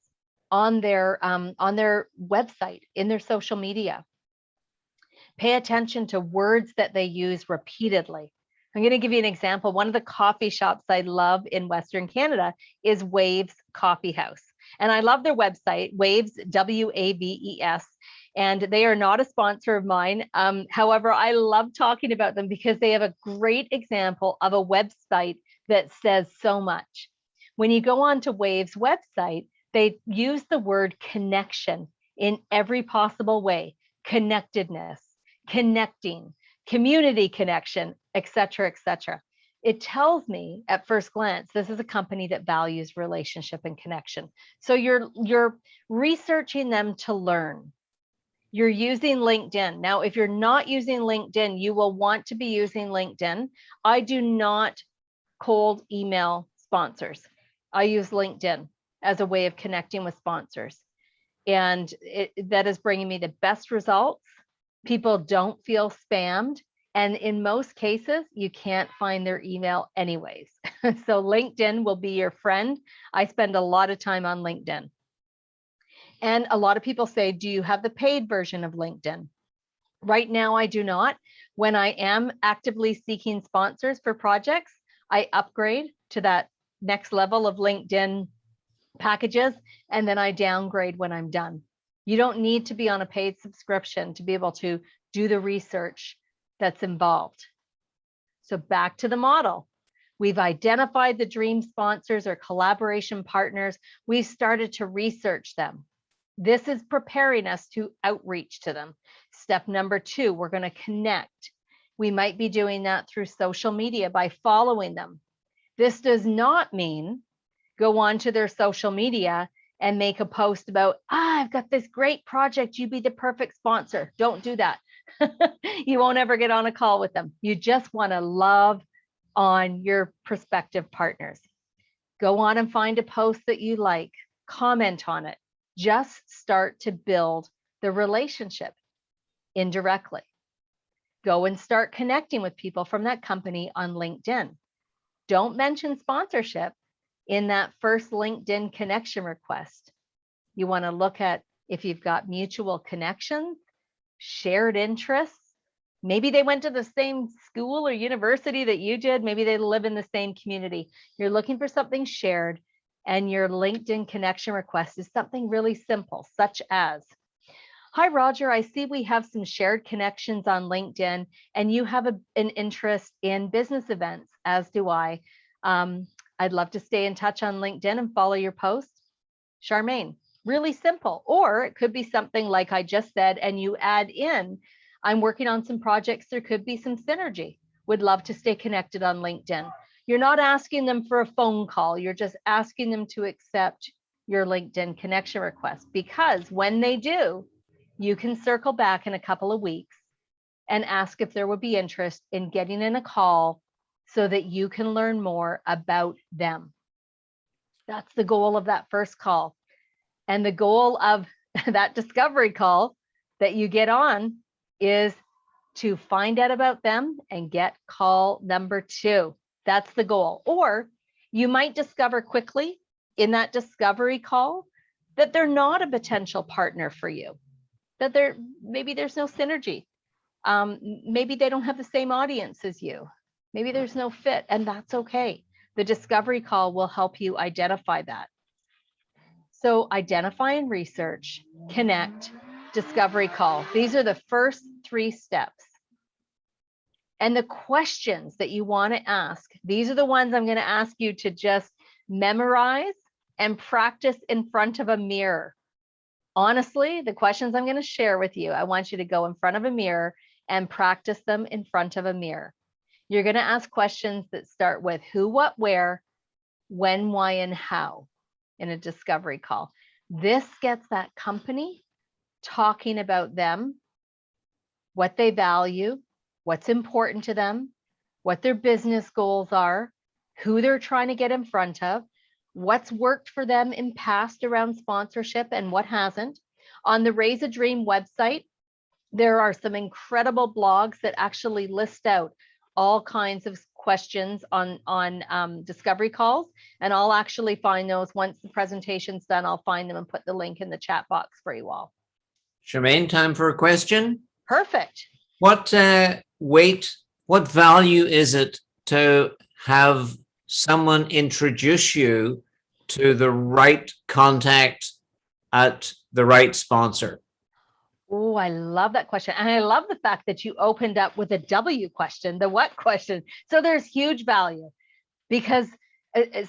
on their website, in their social media. Pay attention to words that they use repeatedly. I'm going to give you an example. One of the coffee shops I love in Western Canada is Waves Coffee House. And I love their website, Waves, W-A-V-E-S. And they are not a sponsor of mine. However, I love talking about them because they have a great example of a website that says so much. When you go on to Waves website, they use the word connection in every possible way. Connectedness, connecting, community connection, etc., etc. It tells me at first glance, this is a company that values relationship and connection. So you're researching them to learn. You're using LinkedIn. Now, if you're not using LinkedIn, you will want to be using LinkedIn. I do not cold email sponsors. I use LinkedIn as a way of connecting with sponsors. And that is bringing me the best results. People don't feel spammed. And in most cases, you can't find their email anyways. So LinkedIn will be your friend. I spend a lot of time on LinkedIn. And a lot of people say, do you have the paid version of LinkedIn? Right now, I do not. When I am actively seeking sponsors for projects, I upgrade to that next level of LinkedIn packages, and then I downgrade when I'm done. You don't need to be on a paid subscription to be able to do the research that's involved. So back to the model. We've identified the dream sponsors or collaboration partners. We've started to research them. This is preparing us to outreach to them. Step number 2, we're going to connect. We might be doing that through social media by following them. This does not mean go on to their social media and make a post about, I've got this great project, you be the perfect sponsor. Don't do that. You won't ever get on a call with them. You just want to love on your prospective partners. Go on and find a post that you like, comment on it. Just start to build the relationship indirectly. Go and start connecting with people from that company on LinkedIn. Don't mention sponsorship in that first LinkedIn connection request. You want to look at if you've got mutual connections, shared interests. Maybe they went to the same school or university that you did. Maybe they live in the same community. You're looking for something shared, and your LinkedIn connection request is something really simple, such as, hi, Roger, I see we have some shared connections on LinkedIn, and you have an interest in business events, as do I. I'd love to stay in touch on LinkedIn and follow your posts. Charmaine, really simple. Or it could be something like I just said, and you add in, I'm working on some projects. There could be some synergy. Would love to stay connected on LinkedIn. You're not asking them for a phone call. You're just asking them to accept your LinkedIn connection request, because when they do, you can circle back in a couple of weeks and ask if there would be interest in getting in a call so that you can learn more about them. That's the goal of that first call. And the goal of that discovery call that you get on is to find out about them and get call number 2. That's the goal. Or you might discover quickly in that discovery call that they're not a potential partner for you, that maybe there's no synergy. Maybe they don't have the same audience as you. Maybe there's no fit, and that's okay. The discovery call will help you identify that. So identify and research, connect, discovery call. These are the first 3 steps. And the questions that you want to ask, these are the ones I'm going to ask you to just memorize and practice in front of a mirror. Honestly, the questions I'm going to share with you, I want you to go in front of a mirror and practice them in front of a mirror. You're going to ask questions that start with who, what, where, when, why, and how in a discovery call. This gets that company talking about them, what they value, what's important to them, what their business goals are, who they're trying to get in front of, what's worked for them in past around sponsorship and what hasn't. On the Raise a Dream website, there are some incredible blogs that actually list out all kinds of questions on discovery calls, and I'll actually find those once the presentation's done. I'll find them and put the link in the chat box for you all. Charmaine, time for a question. Perfect. What value is it to have someone introduce you to the right contact at the right sponsor? Oh, I love that question. And I love the fact that you opened up with a W question, the what question. So there's huge value, because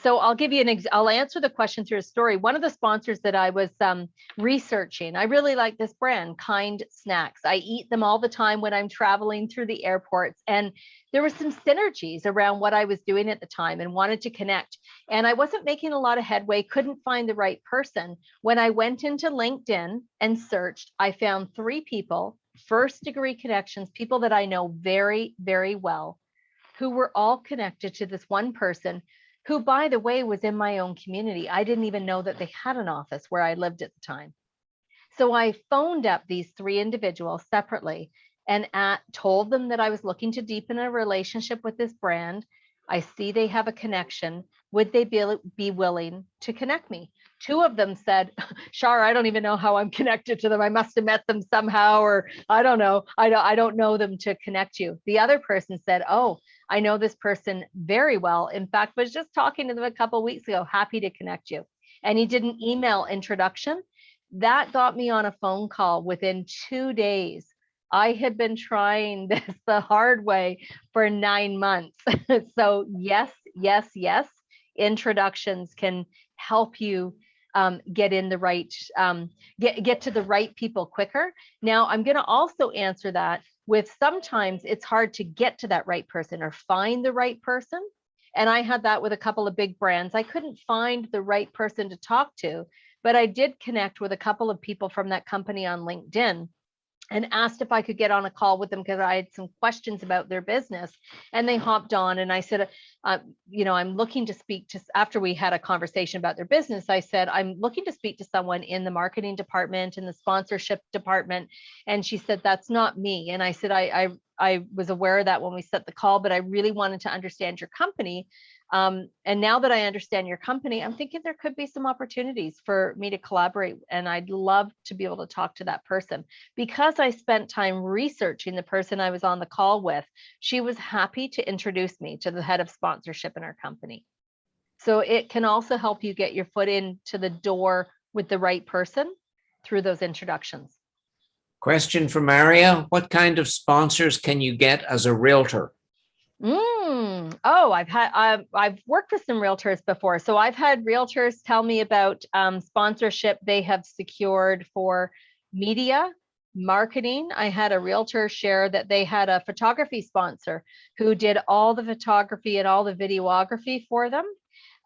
so I'll give you I'll answer the question through a story. One of the sponsors that I was researching, I really like this brand, Kind Snacks. I eat them all the time when I'm traveling through the airports. And there were some synergies around what I was doing at the time and wanted to connect. And I wasn't making a lot of headway, couldn't find the right person. When I went into LinkedIn and searched, I found 3 people, first degree connections, people that I know very, very well, who were all connected to this one person who, by the way, was in my own community. I didn't even know that they had an office where I lived at the time. So I phoned up these 3 individuals separately and told them that I was looking to deepen a relationship with this brand. I see they have a connection. Would they be willing to connect me? 2 of them said, Char, I don't even know how I'm connected to them. I must have met them somehow, or I don't know. I don't know them to connect you. The other person said, oh, I know this person very well. In fact, was just talking to them a couple of weeks ago, happy to connect you. And he did an email introduction. That got me on a phone call within 2 days. I had been trying this the hard way for 9 months. So yes, yes, yes, introductions can help you get in the right, get to the right people quicker. Now, I'm going to also answer that with sometimes it's hard to get to that right person or find the right person. And I had that with a couple of big brands. I couldn't find the right person to talk to, but I did connect with a couple of people from that company on LinkedIn and asked if I could get on a call with them because I had some questions about their business. And they hopped on, and I said, I'm looking to speak to, after we had a conversation about their business, I said, I'm looking to speak to someone in the marketing department, in the sponsorship department. And she said, that's not me. And I said, I was aware of that when we set the call, but I really wanted to understand your company. And now that I understand your company, I'm thinking there could be some opportunities for me to collaborate. And I'd love to be able to talk to that person. Because I spent time researching the person I was on the call with, she was happy to introduce me to the head of sponsorship in our company. So it can also help you get your foot into the door with the right person through those introductions. Question from Maria. What kind of sponsors can you get as a realtor? Oh, I've worked with some realtors before. So I've had realtors tell me about sponsorship they have secured for media, marketing. I had a realtor share that they had a photography sponsor who did all the photography and all the videography for them.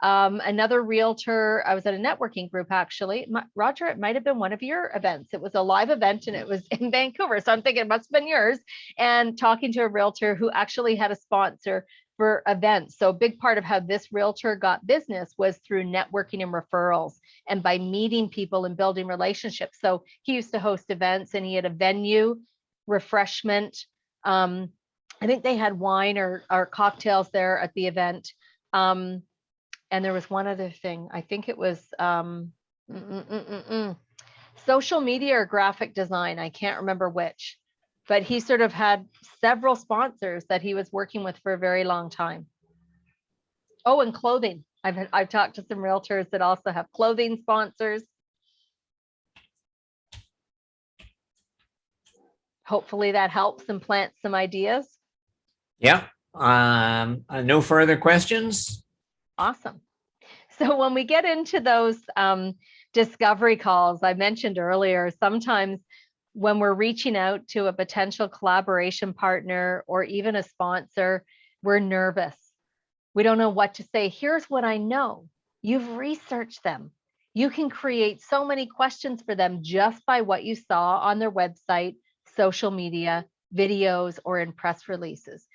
Another realtor, I was at a networking group actually. Roger, it might have been one of your events. It was a live event and it was in Vancouver. So I'm thinking it must have been yours. And talking to a realtor who actually had a sponsor for events. So a big part of how this realtor got business was through networking and referrals and by meeting people and building relationships. So he used to host events and he had a venue, refreshment. I think they had wine or cocktails there at the event. And there was one other thing. I think it was social media or graphic design. I can't remember which, but he sort of had several sponsors that he was working with for a very long time. Oh, and clothing. I've talked to some realtors that also have clothing sponsors. Hopefully that helps and plants some ideas. Yeah. No further questions? Awesome. So when we get into those discovery calls I mentioned earlier, sometimes when we're reaching out to a potential collaboration partner or even a sponsor, we're nervous. We don't know what to say. Here's what I know. You've researched them. You can create so many questions for them just by what you saw on their website, social media, videos, or in press releases.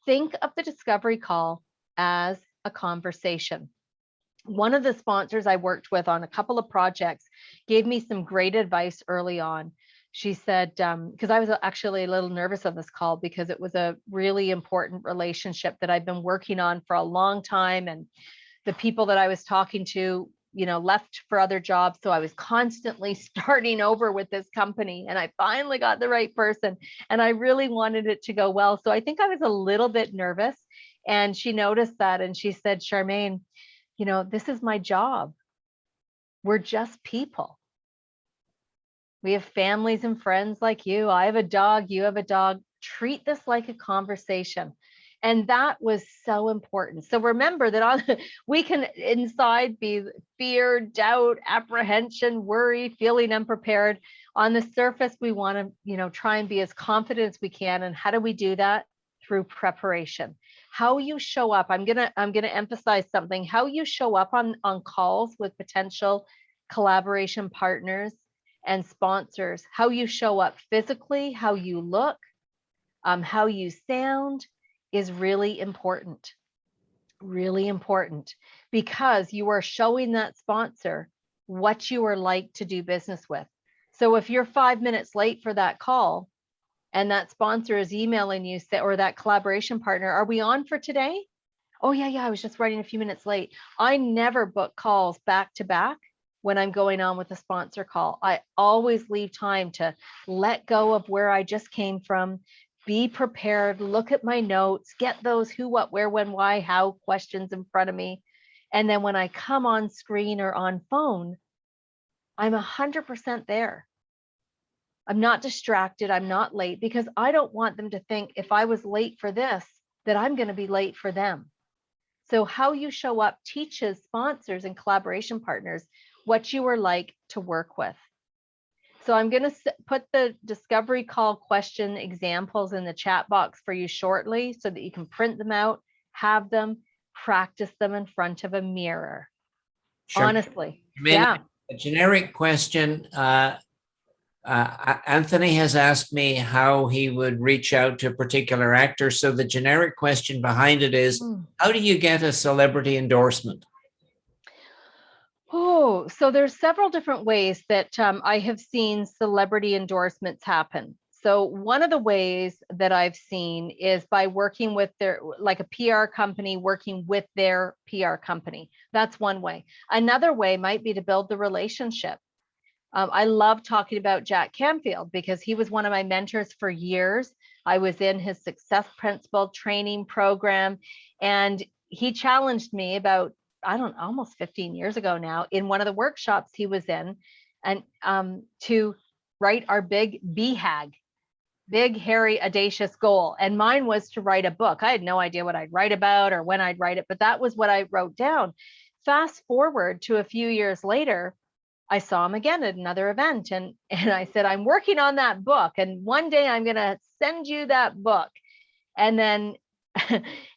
Think of the discovery call as a conversation. One of the sponsors I worked with on a couple of projects gave me some great advice early on. She said, because I was actually a little nervous on this call because it was a really important relationship that I've been working on for a long time. And the people that I was talking to, left for other jobs. So I was constantly starting over with this company and I finally got the right person and I really wanted it to go well. So I think I was a little bit nervous. And she noticed that and she said, Charmaine, this is my job. We're just people. We have families and friends like you. I have a dog. You have a dog. Treat this like a conversation. And that was so important. So remember that we can inside be fear, doubt, apprehension, worry, feeling unprepared. On the surface, we want to, try and be as confident as we can. And how do we do that? Through preparation. How you show up. I'm gonna emphasize something. How you show up on calls with potential collaboration partners and sponsors. How you show up physically, how you look, how you sound is really important. Really important because you are showing that sponsor what you are like to do business with. So if you're 5 minutes late for that call, and that sponsor is emailing you, or that collaboration partner, are we on for today? Oh, yeah, I was just running a few minutes late. I never book calls back to back when I'm going on with a sponsor call. I always leave time to let go of where I just came from, be prepared, look at my notes, get those who, what, where, when, why, how questions in front of me. And then when I come on screen or on phone, I'm 100% there. I'm not distracted. I'm not late because I don't want them to think if I was late for this, that I'm going to be late for them. So how you show up teaches sponsors and collaboration partners what you are like to work with. So I'm going to put the discovery call question examples in the chat box for you shortly so that you can print them out, have them, practice them in front of a mirror. Sure. Honestly. Charmaine, Yeah. a generic question. Anthony has asked me how he would reach out to a particular actor. So the generic question behind it is, how do you get a celebrity endorsement? Oh, so there's several different ways that I have seen celebrity endorsements happen. So one of the ways that I've seen is by working with like a PR company, working with their PR company. That's one way. Another way might be to build the relationship. I love talking about Jack Canfield because he was one of my mentors for years. I was in his Success Principle training program, and he challenged me about, I don't know, almost 15 years ago now, in one of the workshops he was in, and to write our big BHAG, big, hairy, audacious goal. And mine was to write a book. I had no idea what I'd write about or when I'd write it, but that was what I wrote down. Fast forward to a few years later, I saw him again at another event, and I said, I'm working on that book, and one day I'm going to send you that book. And then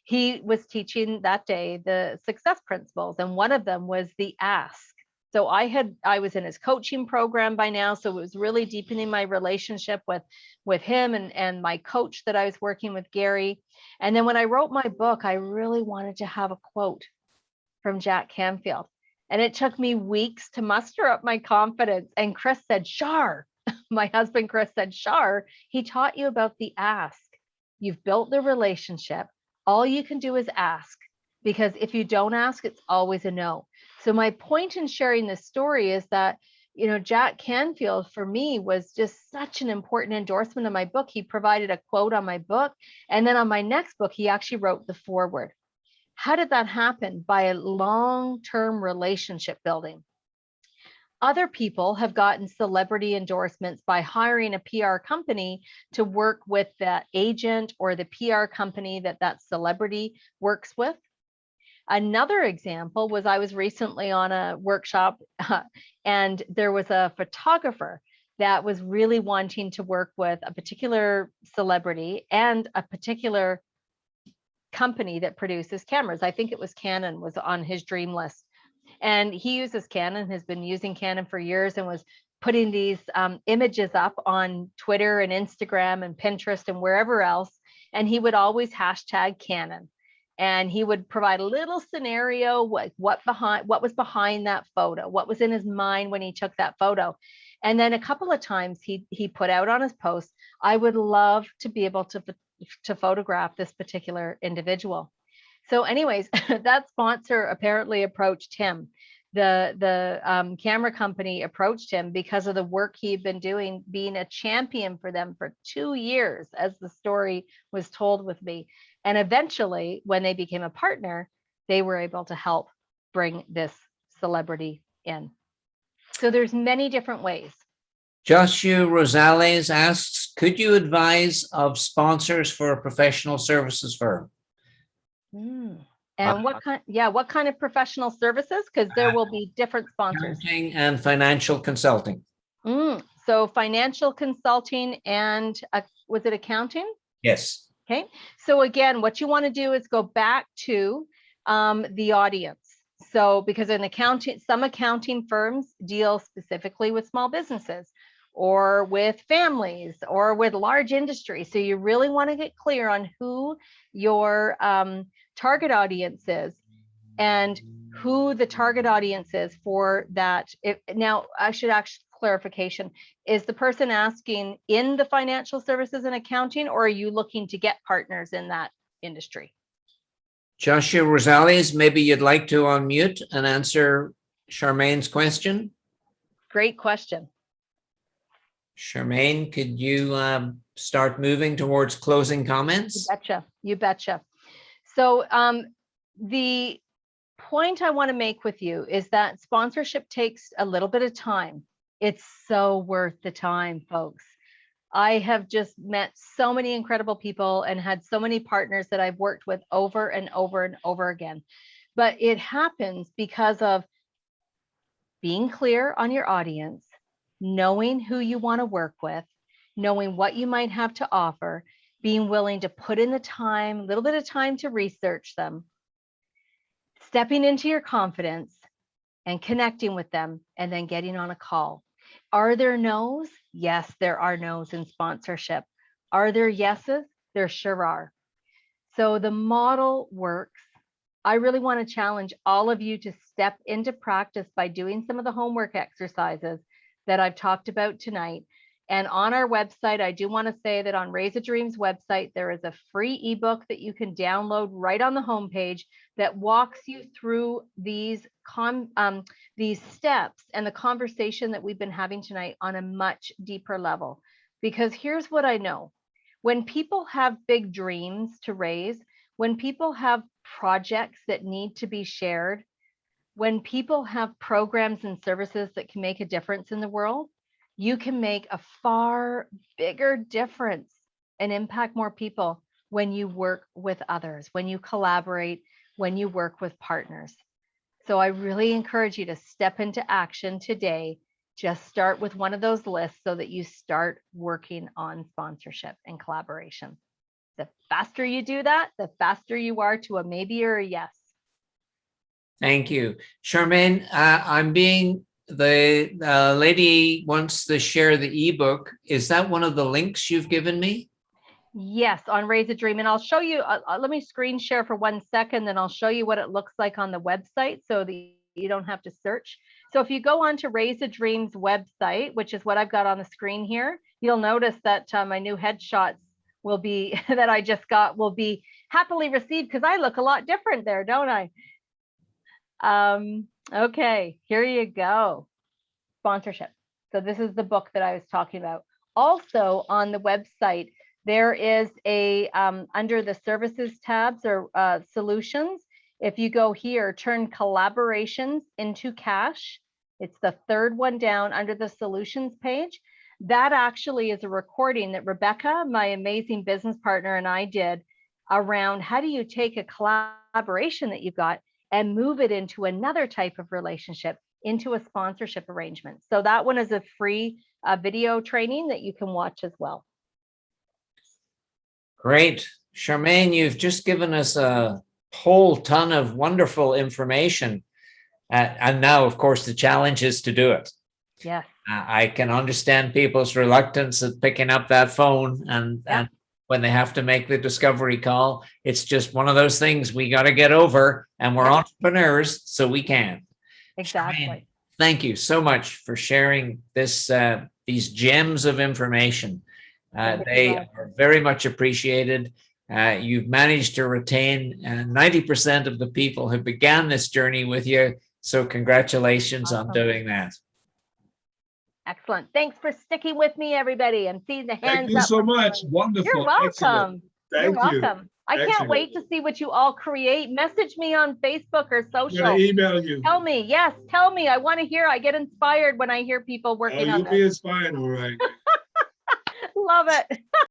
he was teaching that day the success principles, and one of them was the ask. So I was in his coaching program by now, so it was really deepening my relationship with him and my coach that I was working with, Gary. And then when I wrote my book, I really wanted to have a quote from Jack Canfield. And it took me weeks to muster up my confidence. And Chris said, Shar, my husband, Chris said, Shar, he taught you about the ask. You've built the relationship. All you can do is ask, because if you don't ask, it's always a no. So my point in sharing this story is that, Jack Canfield for me was just such an important endorsement of my book. He provided a quote on my book. And then on my next book, he actually wrote the foreword. How did that happen? By a long-term relationship building. Other people have gotten celebrity endorsements by hiring a PR company to work with the agent or the PR company that celebrity works with. Another example was I was recently on a workshop and there was a photographer that was really wanting to work with a particular celebrity and a particular company that produces cameras. I think it was Canon was on his dream list. And he uses Canon, has been using Canon for years, and was putting these images up on Twitter and Instagram and Pinterest and wherever else. And he would always hashtag Canon. And he would provide a little scenario, what was behind that photo, what was in his mind when he took that photo. And then a couple of times he put out on his post, I would love to be able to photograph this particular individual. So anyways, that sponsor apparently approached him. The camera company approached him because of the work he'd been doing, being a champion for them for 2 years, as the story was told with me. And eventually, when they became a partner, they were able to help bring this celebrity in. So there's many different ways. Joshua Rosales asks, could you advise of sponsors for a professional services firm? And what kind of professional services? Because there will be different sponsors. Accounting and financial consulting. So financial consulting and was it accounting? Yes. Okay. So again, what you want to do is go back to the audience. So because in accounting, some accounting firms deal specifically with small businesses or with families or with large industry. So you really want to get clear on who your target audience is and who the target audience is for that. Now, I should actually clarification. Is the person asking in the financial services and accounting, or are you looking to get partners in that industry? Joshua Rosales, maybe you'd like to unmute and answer Charmaine's question. Great question. Charmaine, could you start moving towards closing comments? You betcha. So the point I want to make with you is that sponsorship takes a little bit of time. It's so worth the time, folks. I have just met so many incredible people and had so many partners that I've worked with over and over and over again. But it happens because of being clear on your audience, knowing who you want to work with, knowing what you might have to offer, being willing to put in the time, a little bit of time to research them, stepping into your confidence and connecting with them, and then getting on a call. Are there no's? Yes, there are no's in sponsorship. Are there yeses? There sure are. So the model works. I really want to challenge all of you to step into practice by doing some of the homework exercises that I've talked about tonight. And on our website, I do want to say that on Raise a Dream's website, there is a free ebook that you can download right on the homepage that walks you through these steps and the conversation that we've been having tonight on a much deeper level. Because here's what I know. When people have big dreams to raise, when people have projects that need to be shared, when people have programs and services that can make a difference in the world, you can make a far bigger difference and impact more people when you work with others, when you collaborate, when you work with partners. So I really encourage you to step into action today. Just start with one of those lists so that you start working on sponsorship and collaboration. The faster you do that, the faster you are to a maybe or a yes. Thank you. Charmaine, I'm being, the lady wants to share the ebook. Is that one of the links you've given me? Yes, on Raise a Dream. And I'll show you, let me screen share for 1 second, then I'll show you what it looks like on the website so that you don't have to search. So if you go on to Raise a Dream's website, which is what I've got on the screen here, you'll notice that my new headshots will be, that I just got, will be happily received because I look a lot different there, don't I? Okay, here you go. Sponsorship. So this is the book that I was talking about. Also on the website, there is a, under the services tabs or solutions, if you go here, turn collaborations into cash. It's the third one down under the solutions page. That actually is a recording that Rebecca, my amazing business partner, and I did around how do you take a collaboration that you've got and move it into another type of relationship, into a sponsorship arrangement. So that one is a free video training that you can watch as well. Great. Charmaine, you've just given us a whole ton of wonderful information. And now, of course, the challenge is to do it. Yes. I can understand people's reluctance at picking up that phone and when they have to make the discovery call. It's just one of those things we got to get over, and we're entrepreneurs, so we can. Exactly. Charmaine, thank you so much for sharing this these gems of information. They are very much appreciated. You've managed to retain 90% of the people who began this journey with you. So congratulations on doing that. Excellent. Thanks for sticking with me, everybody. I'm seeing the hands up. Thank you so much. Wonderful. You're welcome. Excellent. You're welcome. I can't wait to see what you all create. Message me on Facebook or social. I'm gonna email you. Tell me. Yes, tell me. I want to hear. I get inspired when I hear people working on You'll this. be inspired, all right. Love it.